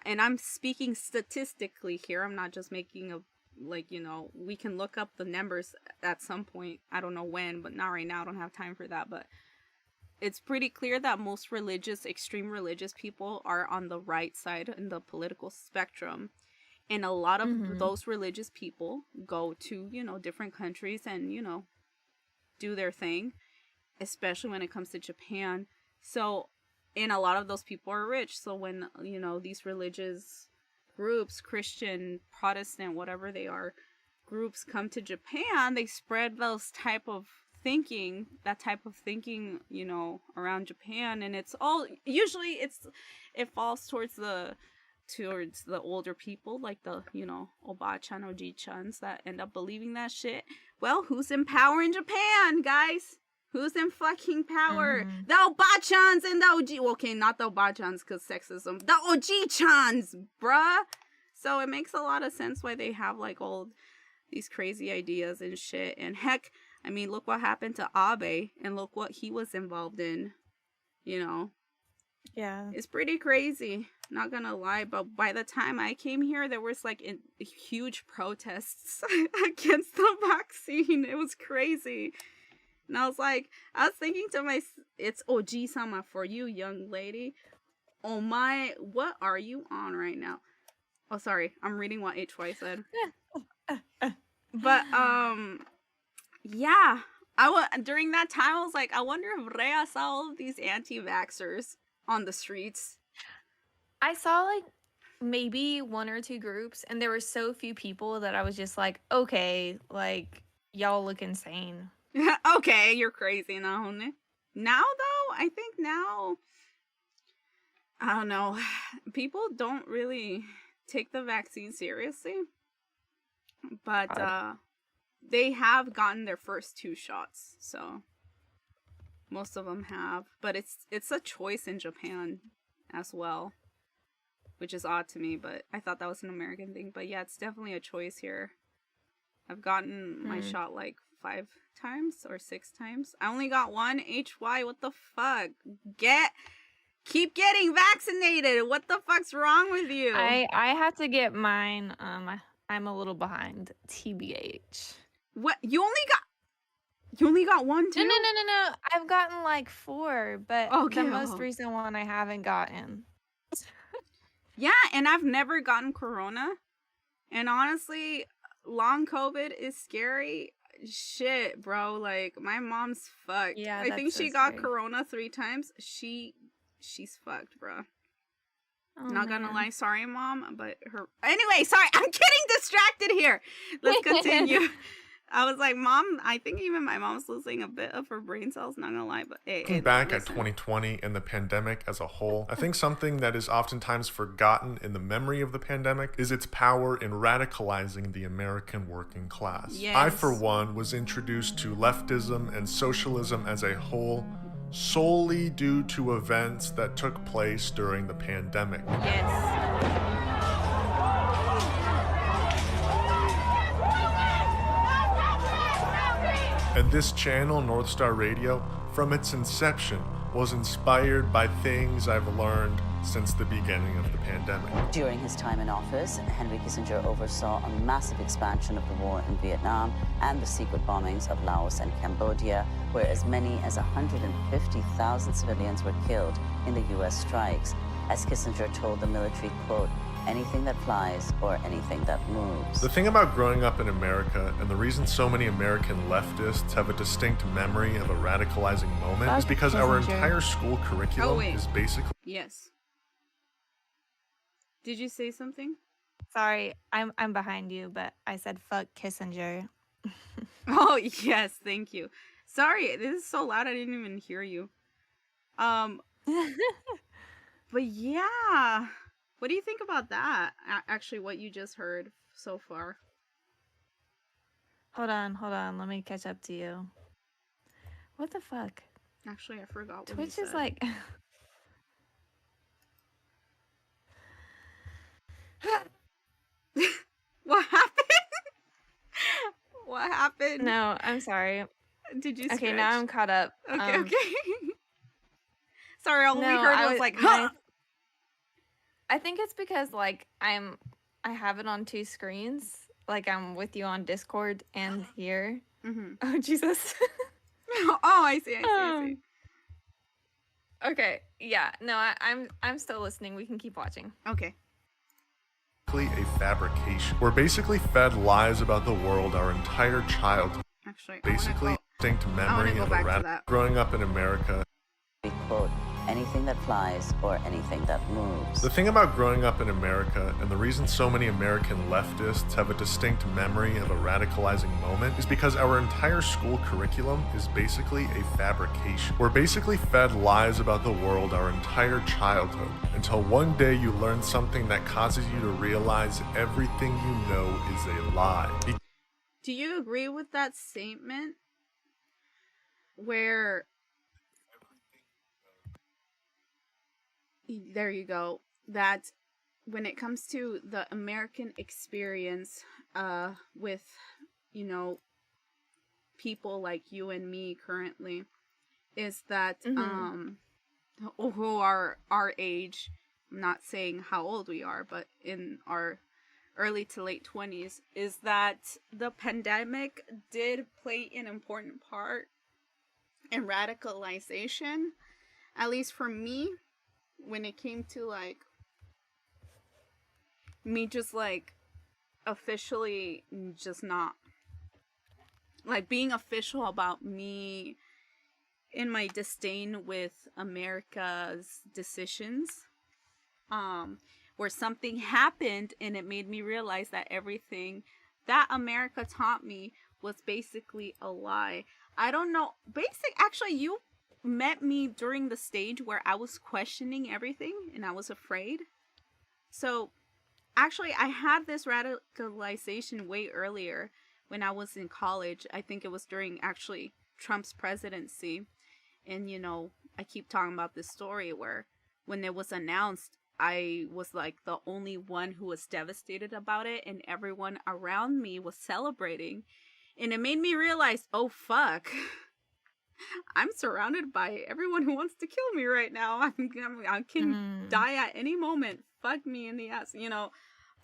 and I'm speaking statistically here, I'm not just making a, like, you know, we can look up the numbers at some point, I don't know when, but not right now, I don't have time for that, but it's pretty clear that most extreme religious people are on the right side in the political spectrum. And a lot of those religious people go to, you know, different countries and, you know, do their thing, especially when it comes to Japan. So, and a lot of those people are rich. So when, you know, these religious groups, Christian, Protestant, whatever they are, groups come to Japan, they spread that type of thinking, you know, around Japan, and it's all, usually it falls towards the older people, like the, you know, Oba-chan, Oji-chans that end up believing that shit. Well, who's in power in Japan, guys? Who's in fucking power? The Oba-chans and the Oji. Okay, not the Oba-chans because sexism. The Oji-chans, bruh. So it makes a lot of sense why they have, like, all these crazy ideas and shit. And heck, I mean, look what happened to Abe, and look what he was involved in, you know. Yeah. It's pretty crazy, not gonna lie, but by the time I came here, there was, like, huge protests against the vaccine. It was crazy. And I was thinking to myself, it's Oji-sama for you, young lady. Oh my, what are you on right now? Oh, sorry, I'm reading what HY said. But, yeah, during that time, I was like, I wonder if Rhea saw all of these anti-vaxxers on the streets. I saw, like, maybe one or two groups, and there were so few people that I was just like, okay, like, y'all look insane. Okay, you're crazy now, honey. Now, though, I think now, I don't know, people don't really take the vaccine seriously, but they have gotten their first 2 shots, so most of them have, but it's a choice in Japan as well, which is odd to me, but I thought that was an American thing. But yeah, it's definitely a choice here. I've gotten my shot like 5 times or 6 times. I only got 1. HY, what the fuck? Keep getting vaccinated. What the fuck's wrong with you? I have to get mine. I'm a little behind. TBH. What? You only got 1 too? No. I've gotten like 4, but okay. The most recent one I haven't gotten. Yeah, and I've never gotten corona. And honestly, long COVID is scary. Shit, bro. Like, my mom's fucked. Yeah, I think she got corona 3 times. She's fucked, bro. Oh, Not gonna lie, sorry, mom, but her. Anyway, sorry, I'm getting distracted here. Let's continue. I was like, Mom, I think even my mom's losing a bit of her brain cells, not gonna lie, but Looking back at 2020 and the pandemic as a whole, I think something that is oftentimes forgotten in the memory of the pandemic is its power in radicalizing the American working class. Yes. I, for one, was introduced to leftism and socialism as a whole solely due to events that took place during the pandemic. Yes. And this channel, North Star Radio, from its inception, was inspired by things I've learned since the beginning of the pandemic. During his time in office, Henry Kissinger oversaw a massive expansion of the war in Vietnam and the secret bombings of Laos and Cambodia, where as many as 150,000 civilians were killed in the U.S. strikes. As Kissinger told the military, quote, anything that flies or anything that moves. The thing about growing up in America, and the reason so many American leftists have a distinct memory of a radicalizing moment, is because our entire school curriculum is basically... Yes. Did you say something? Sorry, I'm behind you, but I said fuck Kissinger. Oh, yes, thank you. Sorry, this is so loud I didn't even hear you. But yeah, What do you think about that? Actually, what you just heard so far. Hold on. Let me catch up to you. What the fuck? Actually, I forgot what Twitch he is said. like... What happened? What happened? No, I'm sorry. Did you Okay, now I'm caught up. Okay. Sorry, all we heard was like, huh! I think it's because, like, I have it on 2 screens. Like, I'm with you on Discord and here. Mm-hmm. Oh, Jesus. Oh, I see. Okay, yeah. No, I'm still listening. We can keep watching. Okay. A fabrication. We're basically fed lies about the world our entire childhood. Actually, Basically, distinct memory go of back to a that. growing up in America. We quote, anything that flies or anything that moves. The thing about growing up in America, and the reason so many American leftists have a distinct memory of a radicalizing moment, is because our entire school curriculum is basically a fabrication. We're basically fed lies about the world our entire childhood, until one day you learn something that causes you to realize everything you know is a lie. Do you agree with that statement? Where... There you go. That when it comes to the American experience with, you know, people like you and me currently, is that who are our age, I'm not saying how old we are, but in our early to late 20s, is that the pandemic did play an important part in radicalization, at least for me. When it came to, like, me just, like, officially just not, like, being official about me in my disdain with America's decisions, where something happened and it made me realize that everything that America taught me was basically a lie. I don't know, actually, you met me during the stage where I was questioning everything and I was afraid. So actually, I had this radicalization way earlier when I was in college. I think it was during actually Trump's presidency. And, you know, I keep talking about this story where when it was announced, I was like the only one who was devastated about it, and everyone around me was celebrating. And it made me realize, oh fuck, I'm surrounded by everyone who wants to kill me right now. I can die at any moment. Fuck me in the ass, you know.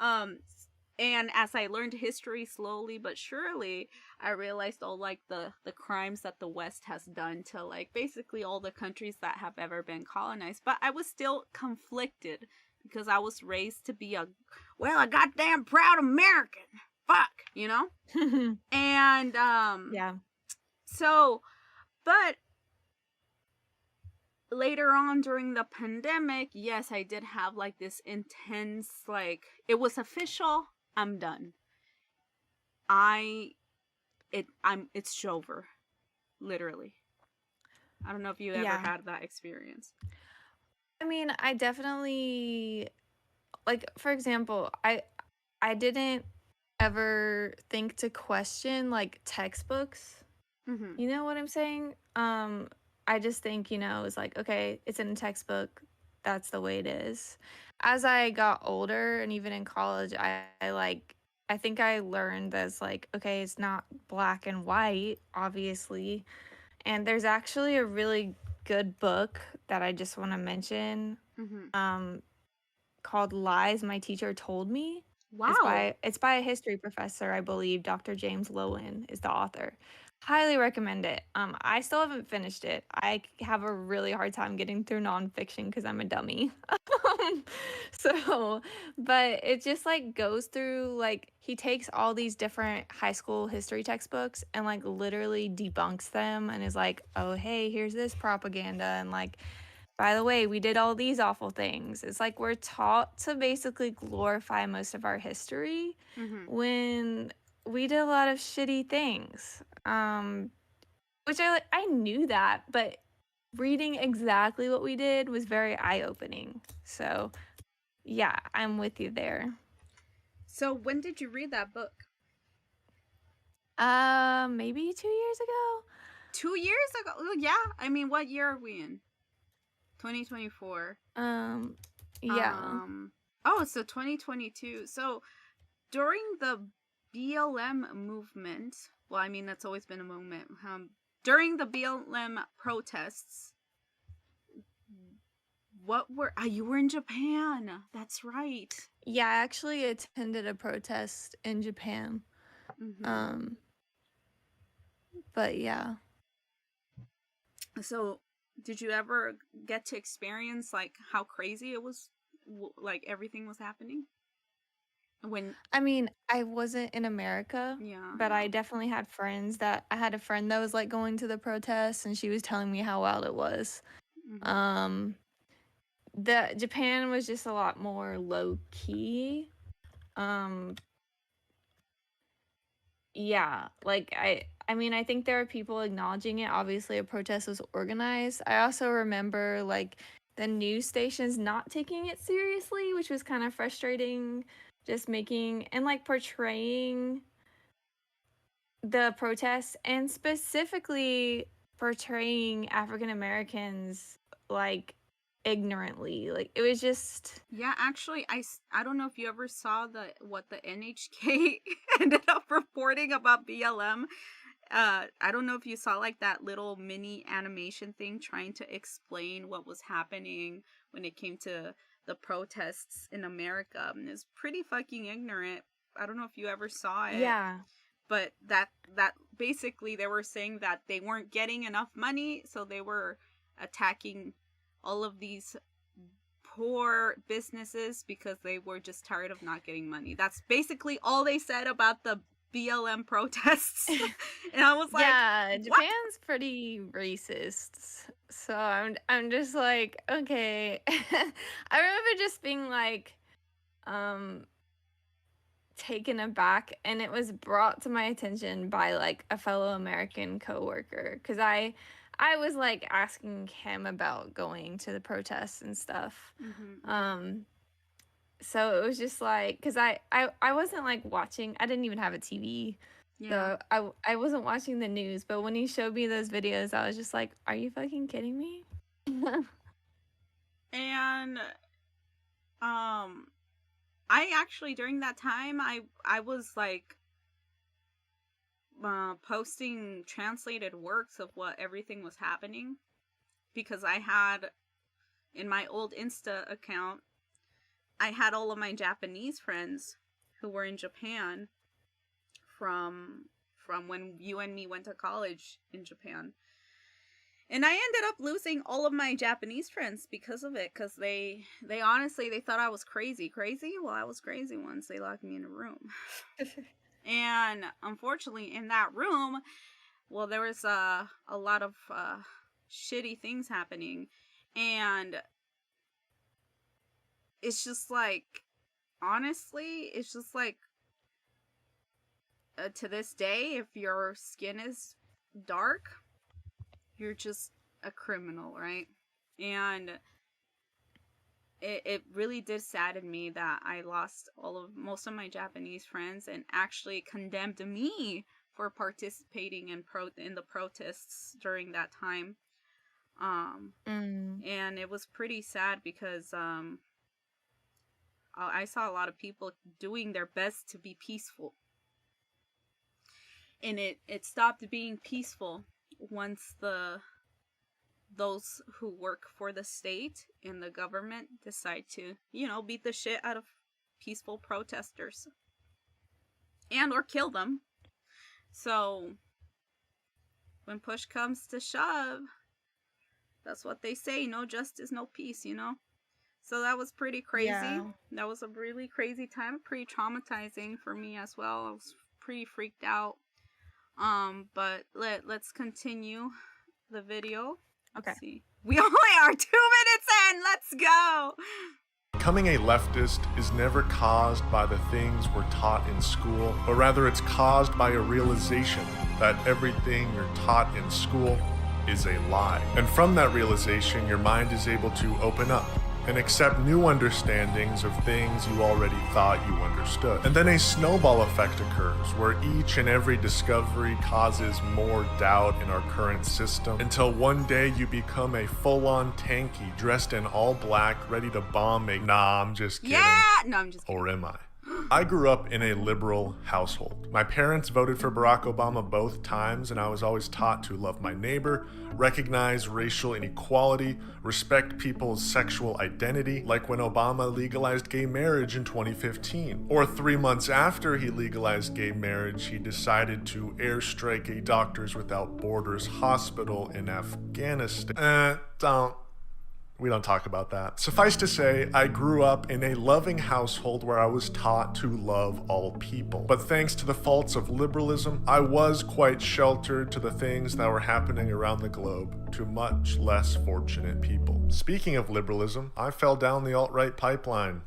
And as I learned history slowly but surely, I realized all like the crimes that the West has done to like basically all the countries that have ever been colonized. But I was still conflicted because I was raised to be a goddamn proud American. Fuck, you know? And yeah. So, but later on during the pandemic, yes, I did have like this intense, like, it was official, I'm done. It's over. Literally. I don't know if you ever had that experience. I mean, I definitely, like, for example, I didn't ever think to question like textbooks. Mm-hmm. You know what I'm saying? I just think, you know, it's like, okay, it's in a textbook. That's the way it is. As I got older and even in college, I think I learned that's like, okay, it's not black and white, obviously. And there's actually a really good book that I just want to mention, called Lies My Teacher Told Me. Wow. It's by a history professor, I believe. Dr. James Lowen is the author. Highly recommend it. I still haven't finished it. I have a really hard time getting through nonfiction because I'm a dummy. But it just like goes through, like, he takes all these different high school history textbooks and like literally debunks them and is like, oh, hey, here's this propaganda. And like, by the way, we did all these awful things. It's like we're taught to basically glorify most of our history when we did a lot of shitty things. Which I knew that, but reading exactly what we did was very eye-opening. So, yeah, I'm with you there. So when did you read that book? Maybe 2 years ago. 2 years ago? Oh, yeah. I mean, what year are we in? 2024. Yeah. Oh, so 2022. So during the BLM movement, well, I mean, that's always been a movement. During the BLM protests, you were in Japan. That's right. Yeah, I actually attended a protest in Japan. Mm-hmm. But yeah. So, did you ever get to experience like how crazy it was, like everything was happening? I mean, I wasn't in America, Yeah, but I definitely had friends I had a friend that was like going to the protests, and she was telling me how wild it was. Mm-hmm. The Japan was just a lot more low key. Yeah, like I mean, I think there are people acknowledging it. Obviously, a protest was organized. I also remember like the news stations not taking it seriously, which was kind of frustrating. Just making and like portraying the protests and specifically portraying African Americans like ignorantly. Like it was just Yeah, actually, I don't know if you ever saw what the NHK ended up reporting about BLM. I don't know if you saw like that little mini animation thing trying to explain what was happening when it came to the protests in America. It's pretty fucking ignorant. I don't know if you ever saw it. yeah. But that basically they were saying that they weren't getting enough money, so they were attacking all of these poor businesses because they were just tired of not getting money. That's basically all they said about the BLM protests. And I was like, yeah, what? Japan's pretty racist. So I'm just like, okay. I remember just being like taken aback, and it was brought to my attention by like a fellow American coworker, because I was like asking him about going to the protests and stuff. Mm-hmm. So it was just like, because I wasn't like watching, I didn't even have a TV. Yeah. So I wasn't watching the news, but when he showed me those videos, I was just like, are you fucking kidding me? And I actually during that time I was like posting translated works of what everything was happening, because I had in my old Insta account I had all of my Japanese friends who were in Japan from when you and me went to college in Japan. And I ended up losing all of my Japanese friends because of it, because they honestly, they thought I was crazy. Crazy? Well, I was crazy once they locked me in a room. And unfortunately, in that room, well, there was a lot of shitty things happening. And it's just like, honestly, it's just like, to this day, if your skin is dark, you're just a criminal, right? And it really did sadden me that I lost most of my Japanese friends, and actually condemned me for participating in the protests during that time. And it was pretty sad because I saw a lot of people doing their best to be peaceful, and it stopped being peaceful once those who work for the state and the government decide to, beat the shit out of peaceful protesters and or kill them. So when push comes to shove, that's what they say, no justice, no peace, So that was pretty crazy. Yeah. That was a really crazy time, pretty traumatizing for me as well. I was pretty freaked out. But let's continue the video. Okay. Let's see. We only are 2 minutes in. Let's go. Becoming a leftist is never caused by the things we're taught in school, but rather it's caused by a realization that everything you're taught in school is a lie. And from that realization, your mind is able to open up and accept new understandings of things you already thought you understood. And then a snowball effect occurs, where each and every discovery causes more doubt in our current system, until one day you become a full-on tanky, dressed in all black, ready to bomb a... Nah, I'm just kidding. Yeah! No, I'm just kidding. Or am I? I grew up in a liberal household. My parents voted for Barack Obama both times, and I was always taught to love my neighbor, recognize racial inequality, respect people's sexual identity, like when Obama legalized gay marriage in 2015. Or 3 months after he legalized gay marriage, he decided to airstrike a Doctors Without Borders hospital in Afghanistan. We don't talk about that. Suffice to say, I grew up in a loving household where I was taught to love all people. But thanks to the faults of liberalism, I was quite sheltered to the things that were happening around the globe to much less fortunate people. Speaking of liberalism, I fell down the alt-right pipeline.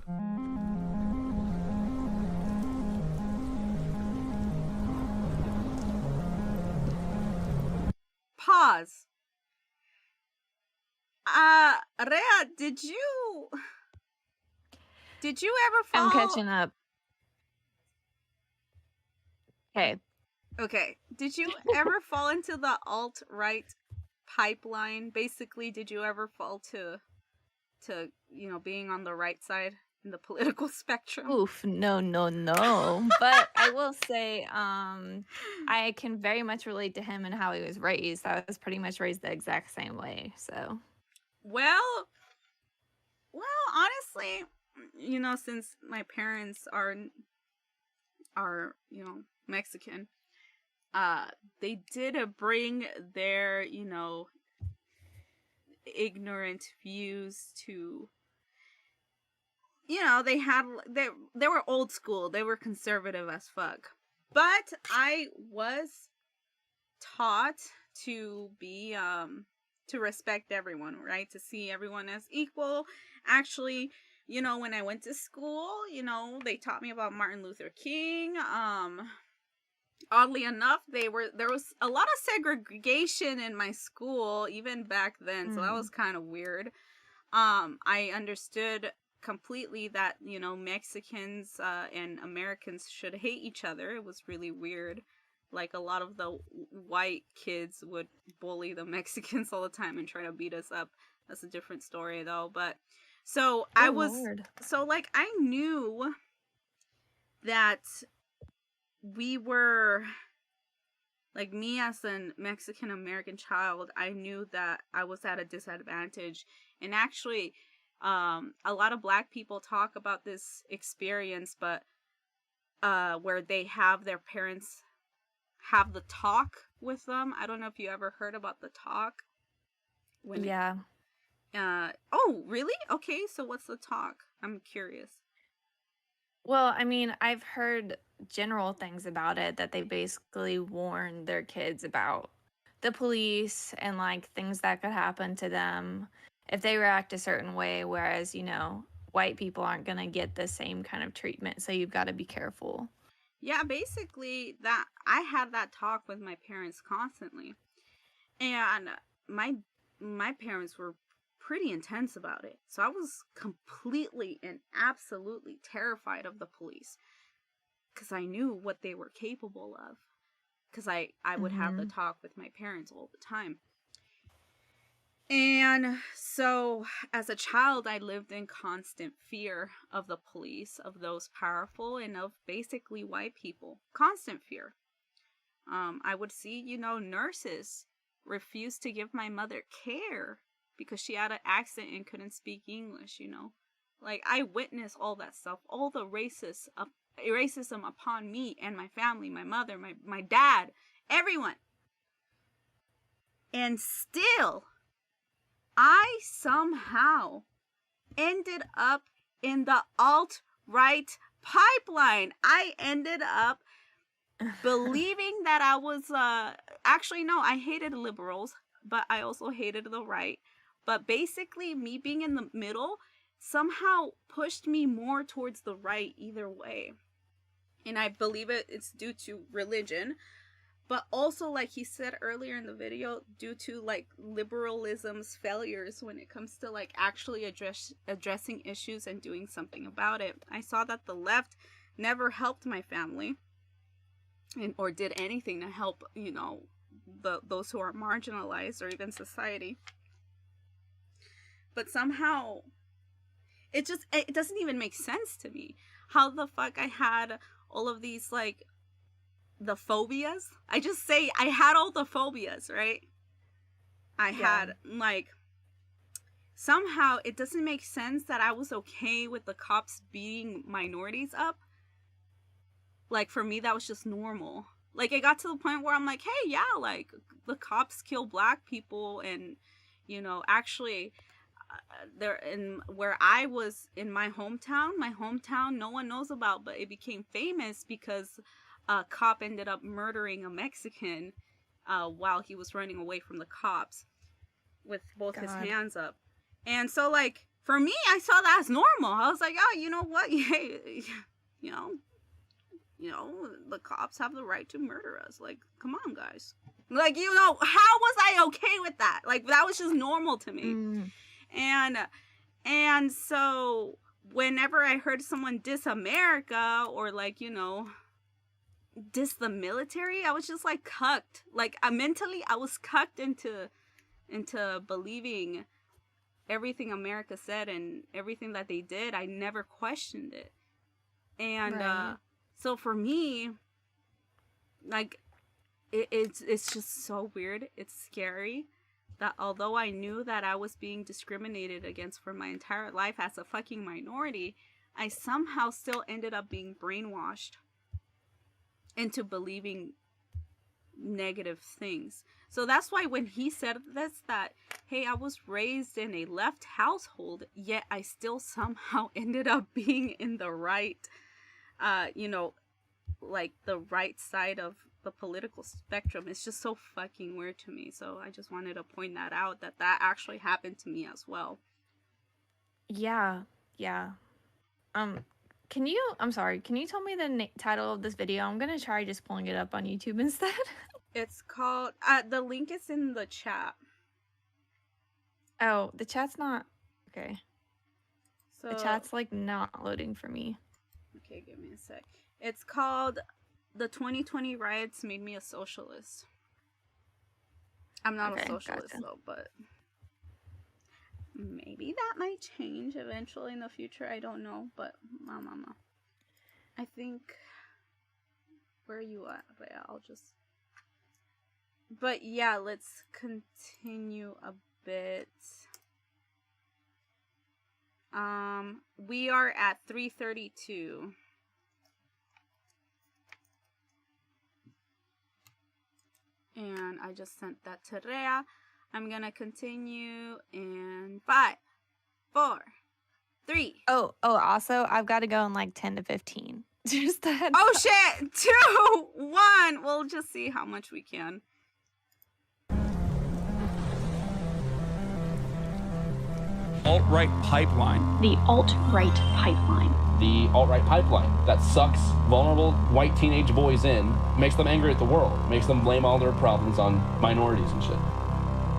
Pause. Rhea, did you ever fall? I'm catching up. Okay. Okay. Did you ever fall into the alt-right pipeline? Basically, did you ever fall to being on the right side in the political spectrum? Oof, no. But I will say, I can very much relate to him and how he was raised. I was pretty much raised the exact same way, so... Well, honestly, since my parents are Mexican, they did bring their, ignorant views to, they were old school. They were conservative as fuck. But I was taught to be, to respect everyone, right? To see everyone as equal. Actually, when I went to school, they taught me about Martin Luther King. Oddly enough, there was a lot of segregation in my school, even back then, so that was kind of weird. I understood completely that, Mexicans and Americans should hate each other. It was really weird. Like, a lot of the white kids would bully the Mexicans all the time and try to beat us up. That's a different story, though. But, so, I knew that we were, like, me as a Mexican-American child, I knew that I was at a disadvantage. And actually, a lot of black people talk about this experience, but, where they have their parents have the talk with them. I don't know if you ever heard about the talk. Yeah. Oh, really? Okay, so what's the talk? I'm curious. Well, I mean, I've heard general things about it, that they basically warn their kids about the police and, like, things that could happen to them if they react a certain way, whereas, white people aren't going to get the same kind of treatment, so you've got to be careful. Yeah, basically, that I had that talk with my parents constantly, and my parents were pretty intense about it. So I was completely and absolutely terrified of the police, because I knew what they were capable of, because I would have the talk with my parents all the time. And so, as a child, I lived in constant fear of the police, of those powerful, and of basically white people. Constant fear. I would see, nurses refuse to give my mother care because she had an accent and couldn't speak English, Like, I witnessed all that stuff, all the racism upon me and my family, my mother, my dad, everyone. And still, I somehow ended up in the alt-right pipeline. I ended up believing that I was, actually, no, I hated liberals, but I also hated the right. But basically, me being in the middle somehow pushed me more towards the right either way. And I believe it's due to religion. But also, like he said earlier in the video, due to like liberalism's failures when it comes to like actually addressing issues and doing something about it. I saw that the left never helped my family or did anything to help, you know, those who are marginalized or even society. But somehow it doesn't even make sense to me. How the fuck I had all of these like the phobias. I just say I had all the phobias, right? I had like, somehow it doesn't make sense that I was okay with the cops beating minorities up. Like for me, that was just normal. Like it got to the point where I'm like, hey, yeah, like the cops kill black people, and you know, actually there in where I was in my hometown, no one knows about, but it became famous because a cop ended up murdering a Mexican while he was running away from the cops with both his hands up. And so like for me, I saw that as normal. I was like, oh, you know what? Hey, you know, the cops have the right to murder us. Like, come on, guys. Like, you know, how was I okay with that? Like, that was just normal to me. And so whenever I heard someone diss America or like, you know, diss the military, I was just like cucked. Like mentally I was cucked into believing everything America said and everything that they did. I never questioned it. And so for me, like it's just so weird. It's scary that although I knew that I was being discriminated against for my entire life as a fucking minority, I somehow still ended up being brainwashed into believing negative things. So that's why when he said this, that, hey, I was raised in a left household, yet I still somehow ended up being in the right, you know, like the right side of the political spectrum. It's just so fucking weird to me. So I just wanted to point that out, that actually happened to me as well. Yeah. Can you tell me the title of this video? I'm gonna try just pulling it up on YouTube instead. It's called, the link is in the chat. Oh, the chat's not, okay. So the chat's like not loading for me. Okay, give me a sec. It's called The 2020 Riots Made Me a Socialist. I'm not a socialist though, but maybe that might change eventually in the future. I don't know, but I think, where are you at? But yeah, but yeah, let's continue a bit. We are at 3:32. And I just sent that to Rhea. I'm gonna continue in 5, 4, 3. Oh, also, I've got to go in like 10 to 15. Just that. Oh shit! 2, 1. We'll just see how much we can. Alt-right pipeline. The alt-right pipeline. The alt-right pipeline that sucks vulnerable white teenage boys in, makes them angry at the world, makes them blame all their problems on minorities and shit.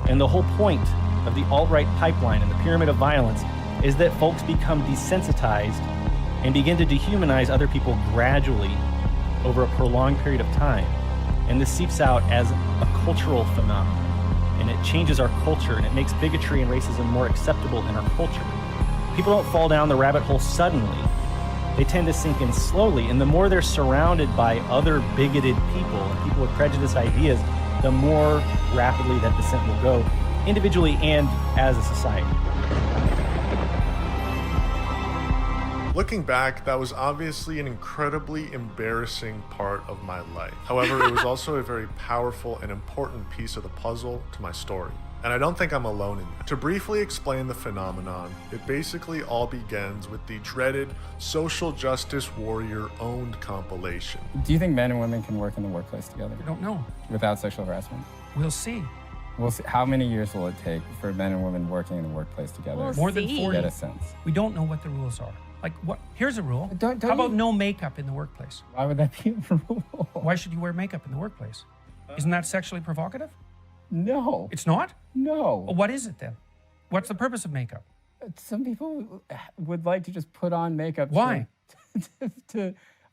And the whole point of the alt-right pipeline and the pyramid of violence is that folks become desensitized and begin to dehumanize other people gradually over a prolonged period of time. And this seeps out as a cultural phenomenon. And it changes our culture, and it makes bigotry and racism more acceptable in our culture. People don't fall down the rabbit hole suddenly. They tend to sink in slowly, and the more they're surrounded by other bigoted people and people with prejudiced ideas, the more rapidly that descent will go, individually and as a society. Looking back, that was obviously an incredibly embarrassing part of my life. However, it was also a very powerful and important piece of the puzzle to my story. And I don't think I'm alone in that. To briefly explain the phenomenon, it basically all begins with the dreaded social justice warrior owned compilation. Do you think men and women can work in the workplace together? I don't know. Without sexual harassment? We'll see. We'll see. How many years will it take for men and women working in the workplace together? More than 40. Get a sense. We don't know what the rules are. Like what? Here's a rule. Don't How about no makeup in the workplace? Why would that be a rule? Why should you wear makeup in the workplace? Isn't that sexually provocative? No. It's not? No. Well, what is it then? What's the purpose of makeup? Some people would like to just put on makeup. Why?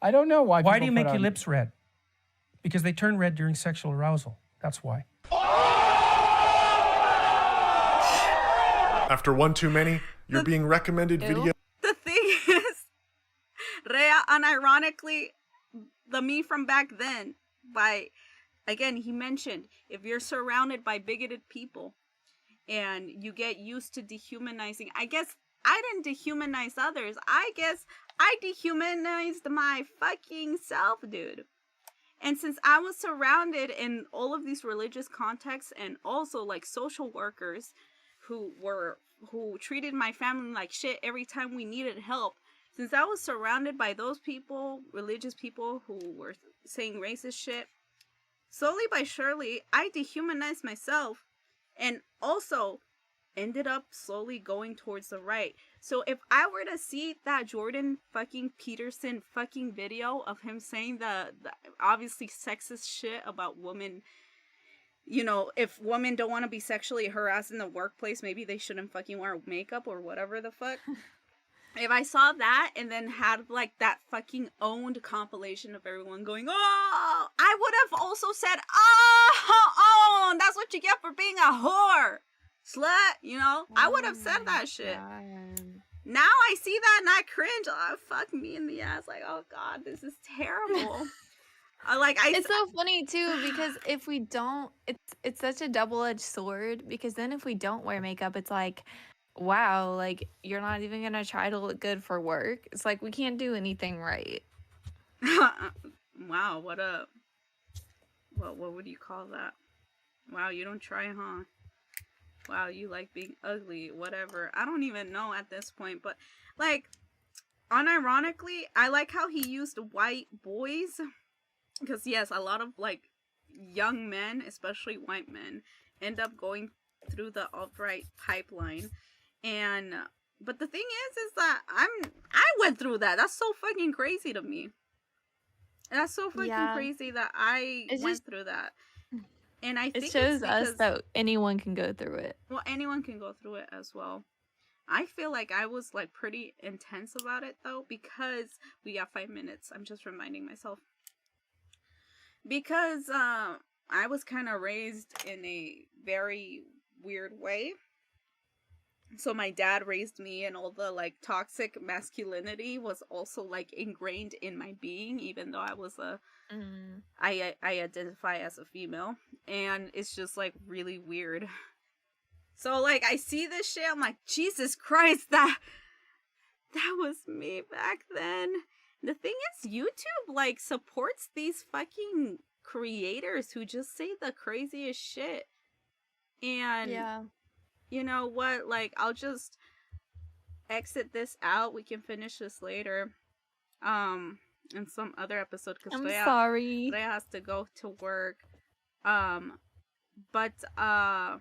I don't know why. Why do you make your lips red? Because they turn red during sexual arousal. That's why. After one too many, you're being recommended video. The thing is, Rhea, unironically, the me from back then, again, he mentioned, if you're surrounded by bigoted people and you get used to dehumanizing, I guess I didn't dehumanize others. I guess I dehumanized my fucking self, dude. And since I was surrounded in all of these religious contexts and also like social workers who treated my family like shit every time we needed help, since I was surrounded by those people, religious people who were saying racist shit, slowly by surely, I dehumanized myself and also ended up slowly going towards the right. So if I were to see that Jordan fucking Peterson fucking video of him saying the obviously sexist shit about women, you know, if women don't want to be sexually harassed in the workplace, maybe they shouldn't fucking wear makeup or whatever the fuck. If I saw that and then had like that fucking owned compilation of everyone going, oh, I would have also said, oh, that's what you get for being a whore, slut, you know? I would have said that shit. Now I see that and I cringe. Oh, fuck me in the ass. Like, oh God, this is terrible. It's so funny too, because if we don't, it's such a double-edged sword, because then if we don't wear makeup, it's like, wow, like you're not even gonna try to look good for work. It's like we can't do anything right. Wow, what would you call that? Wow, you don't try, huh? Wow, you like being ugly, whatever. I don't even know at this point, but like, unironically, I like how he used white boys. Because yes, a lot of like young men, especially white men, end up going through the alt-right pipeline. And but the thing is that I went through that. That's so fucking crazy to me. That's so fucking crazy that I went through that. And I think it shows us that anyone can go through it. Well, anyone can go through it as well. I feel like I was like pretty intense about it though, because we got 5 minutes. I'm just reminding myself. Because I was kind of raised in a very weird way. So my dad raised me, and all the like toxic masculinity was also like ingrained in my being, even though I was I identify as a female, and it's just like really weird. So like I see this shit, I'm like, Jesus Christ, that was me back then. The thing is, YouTube like supports these fucking creators who just say the craziest shit. And you know what? Like, I'll just exit this out. We can finish this later. In some other episode, because Rhea has to go to work. But I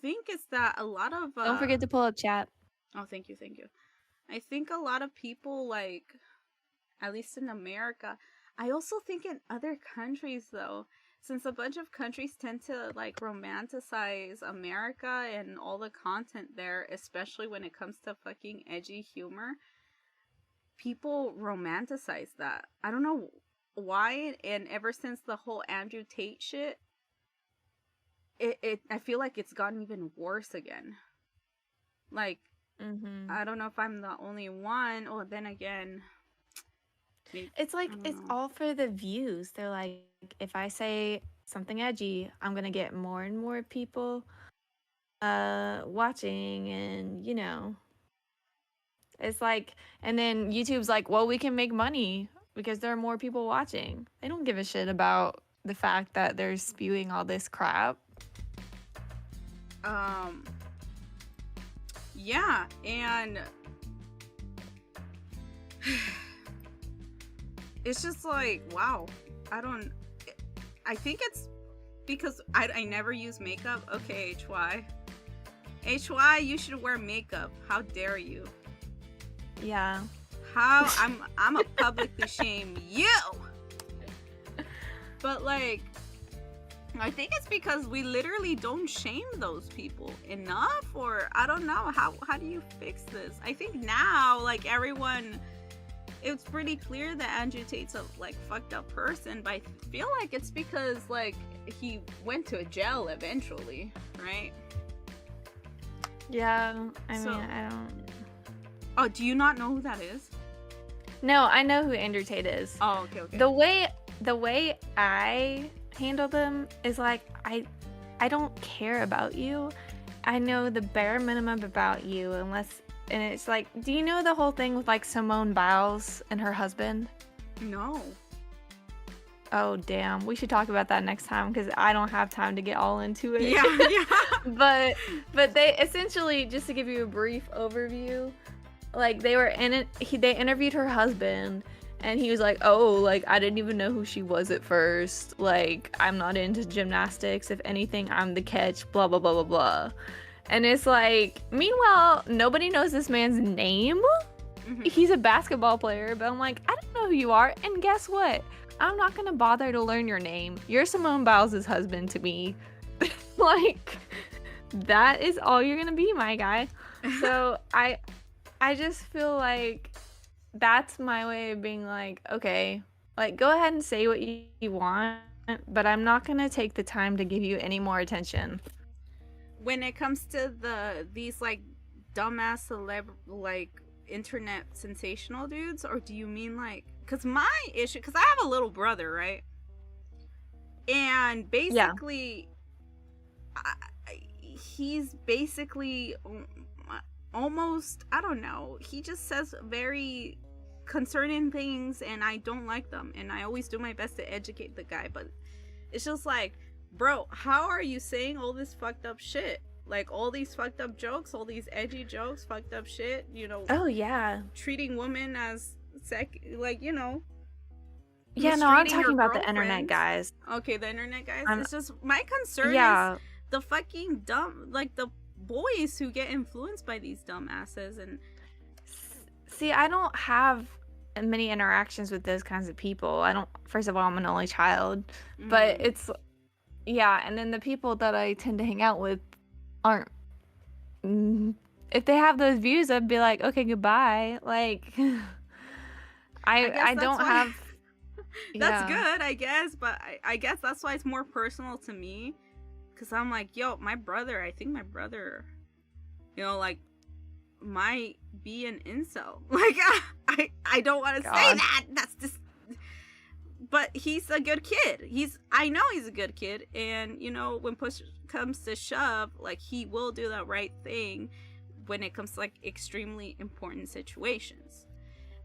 think it's that a lot of don't forget to pull up chat. Oh, thank you. I think a lot of people, like, at least in America, I also think in other countries, though, since a bunch of countries tend to, like, romanticize America and all the content there, especially when it comes to fucking edgy humor, people romanticize that. I don't know why, and ever since the whole Andrew Tate shit, I feel like it's gotten even worse again. Like, I don't know if I'm the only one. Or then again, it's like it's all for the views. They're like, if I say something edgy, I'm gonna get more and more people watching, and you know, it's like, and then YouTube's like, well, we can make money because there are more people watching. They don't give a shit about the fact that they're spewing all this crap. Yeah, and it's just like, wow, I think it's because I never use makeup. Okay, HY, you should wear makeup. How dare you? Yeah. How I'm a publicly shame you. But like, I think it's because we literally don't shame those people enough, or I don't know. How do you fix this? I think now, like, everyone, it's pretty clear that Andrew Tate's a like fucked up person, but I feel like it's because like he went to jail eventually, right? Yeah, I mean, I don't. Oh, do you not know who that is? No, I know who Andrew Tate is. Oh, okay. The way I handle them is like, I don't care about you. I know the bare minimum about you, and it's like, do you know the whole thing with like Simone Biles and her husband? No. Oh damn, we should talk about that next time because I don't have time to get all into it. Yeah. but they essentially, just to give you a brief overview, like they were in it. They interviewed her husband, and he was like, "Oh, like I didn't even know who she was at first. Like I'm not into gymnastics. If anything, I'm the catch. Blah blah blah blah blah." And it's like, meanwhile, nobody knows this man's name. Mm-hmm. He's a basketball player, but I'm like, I don't know who you are. And guess what? I'm not gonna bother to learn your name. You're Simone Biles' husband to me. Like, that is all you're gonna be, my guy. So I just feel like that's my way of being like, okay, like go ahead and say what you want, but I'm not gonna take the time to give you any more attention. When it comes to these like dumbass like internet sensational dudes, or do you mean like, because my issue, because I have a little brother, right? And basically, he's basically almost, I don't know, he just says very concerning things, and I don't like them, and I always do my best to educate the guy, but it's just like, bro, how are you saying all this fucked up shit? Like, all these fucked up jokes, all these edgy jokes, fucked up shit, you know. Oh, yeah. Treating women as like, you know. Yeah, no, I'm talking about the internet guys. Okay, the internet guys. It's just, my concern is the fucking dumb, like, the boys who get influenced by these dumbasses. And see, I don't have many interactions with those kinds of people. I don't, first of all, I'm an only child, but it's, yeah, and then the people that I tend to hang out with aren't, if they have those views, I'd be like, okay, goodbye. Like, I don't have. That's good, I guess, but I guess that's why it's more personal to me, because I'm like, yo, my brother, I think my brother, you know, like, might be an incel. Like, I don't want to say that. That's just, but he's a good kid. I know he's a good kid, and you know, when push comes to shove, like, he will do the right thing when it comes to like extremely important situations.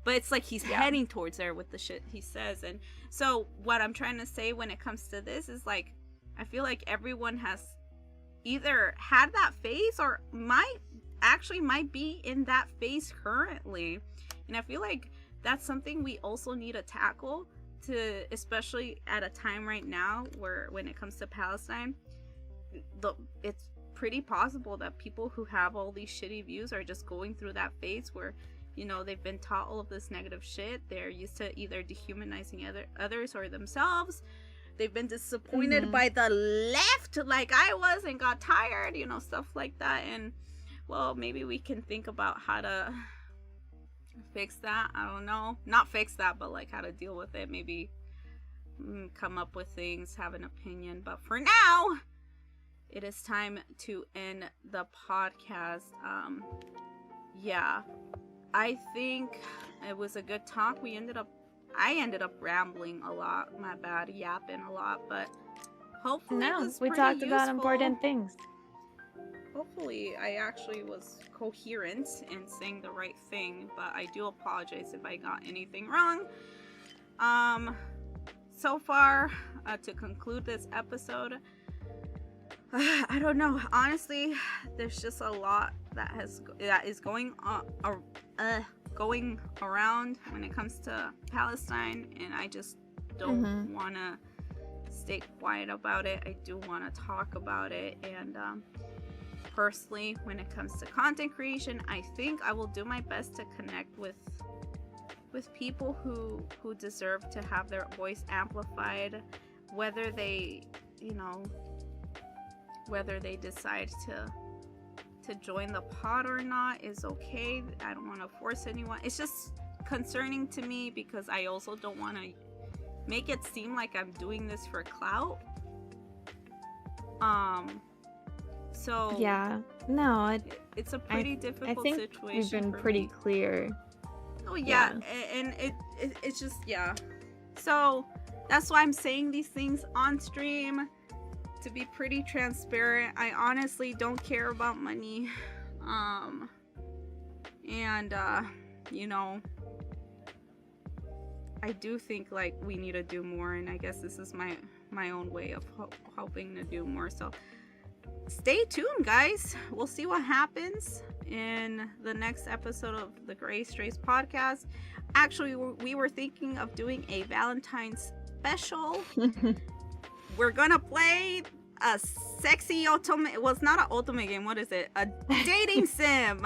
But it's like he's heading towards there with the shit he says. And so what I'm trying to say when it comes to this is like, I feel like everyone has either had that phase or might be in that phase currently. And I feel like that's something we also need to tackle, to, especially at a time right now where when it comes to Palestine, it's pretty possible that people who have all these shitty views are just going through that phase where, you know, they've been taught all of this negative shit. They're used to either dehumanizing others or themselves. They've been disappointed by the left like I was and got tired, you know, stuff like that. And, well, maybe we can think about how to fix that. I don't know. Not fix that, but like how to deal with it. Maybe come up with things, have an opinion. But for now, it is time to end the podcast. Yeah. I think it was a good talk. I ended up rambling a lot. My bad, yapping a lot, but hopefully we talked about important things. Hopefully I actually was coherent and saying the right thing, but I do apologize if I got anything wrong. So far, to conclude this episode, I don't know. Honestly, there's just a lot that is going around when it comes to Palestine, and I just don't want to stay quiet about it. I do want to talk about it, and personally, when it comes to content creation, I think I will do my best to connect with people who deserve to have their voice amplified. whether they, you know, whether they decide to join the pod or not is okay. I don't want to force anyone. It's just concerning to me because I also don't want to make it seem like I'm doing this for clout. So yeah, no, it's a pretty difficult I think situation. we've been for pretty me. clear. Oh yeah, and it's just, yeah. So that's why I'm saying these things on stream, to be pretty transparent. I honestly don't care about money, and you know, I do think like we need to do more, and I guess this is my own way of hoping to do more. So stay tuned, guys. We'll see what happens in the next episode of the GreyStrays podcast. Actually, we were thinking of doing a Valentine's special. We're gonna play a sexy ultimate. Well, it's not an ultimate game. What is it? A dating sim.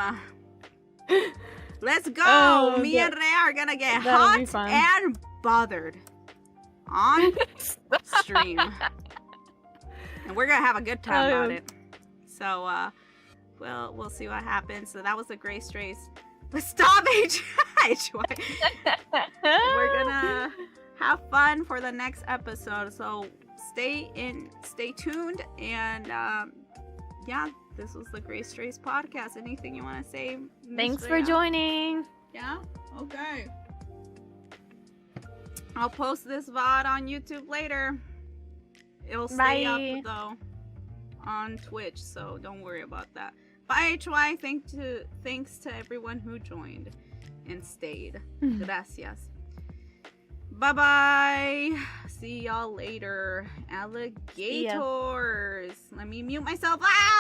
Let's go. Oh, Me and Rhea are gonna get that'll be hot fun. and bothered on stream, and we're gonna have a good time about it. So we'll see what happens. So that was the GreyStrays. But stop, HY. We're gonna have fun for the next episode. So stay tuned, and yeah, this was the GreyStrays podcast. Anything you want to say? Ms. Thanks for Rhea? joining. Yeah? Okay. I'll post this VOD on YouTube later. It'll stay up Bye. though on Twitch, so don't worry about that. Bye, HY. Thanks to everyone who joined and stayed. Gracias. Bye-bye. See y'all later. Alligators. Let me mute myself. Ah!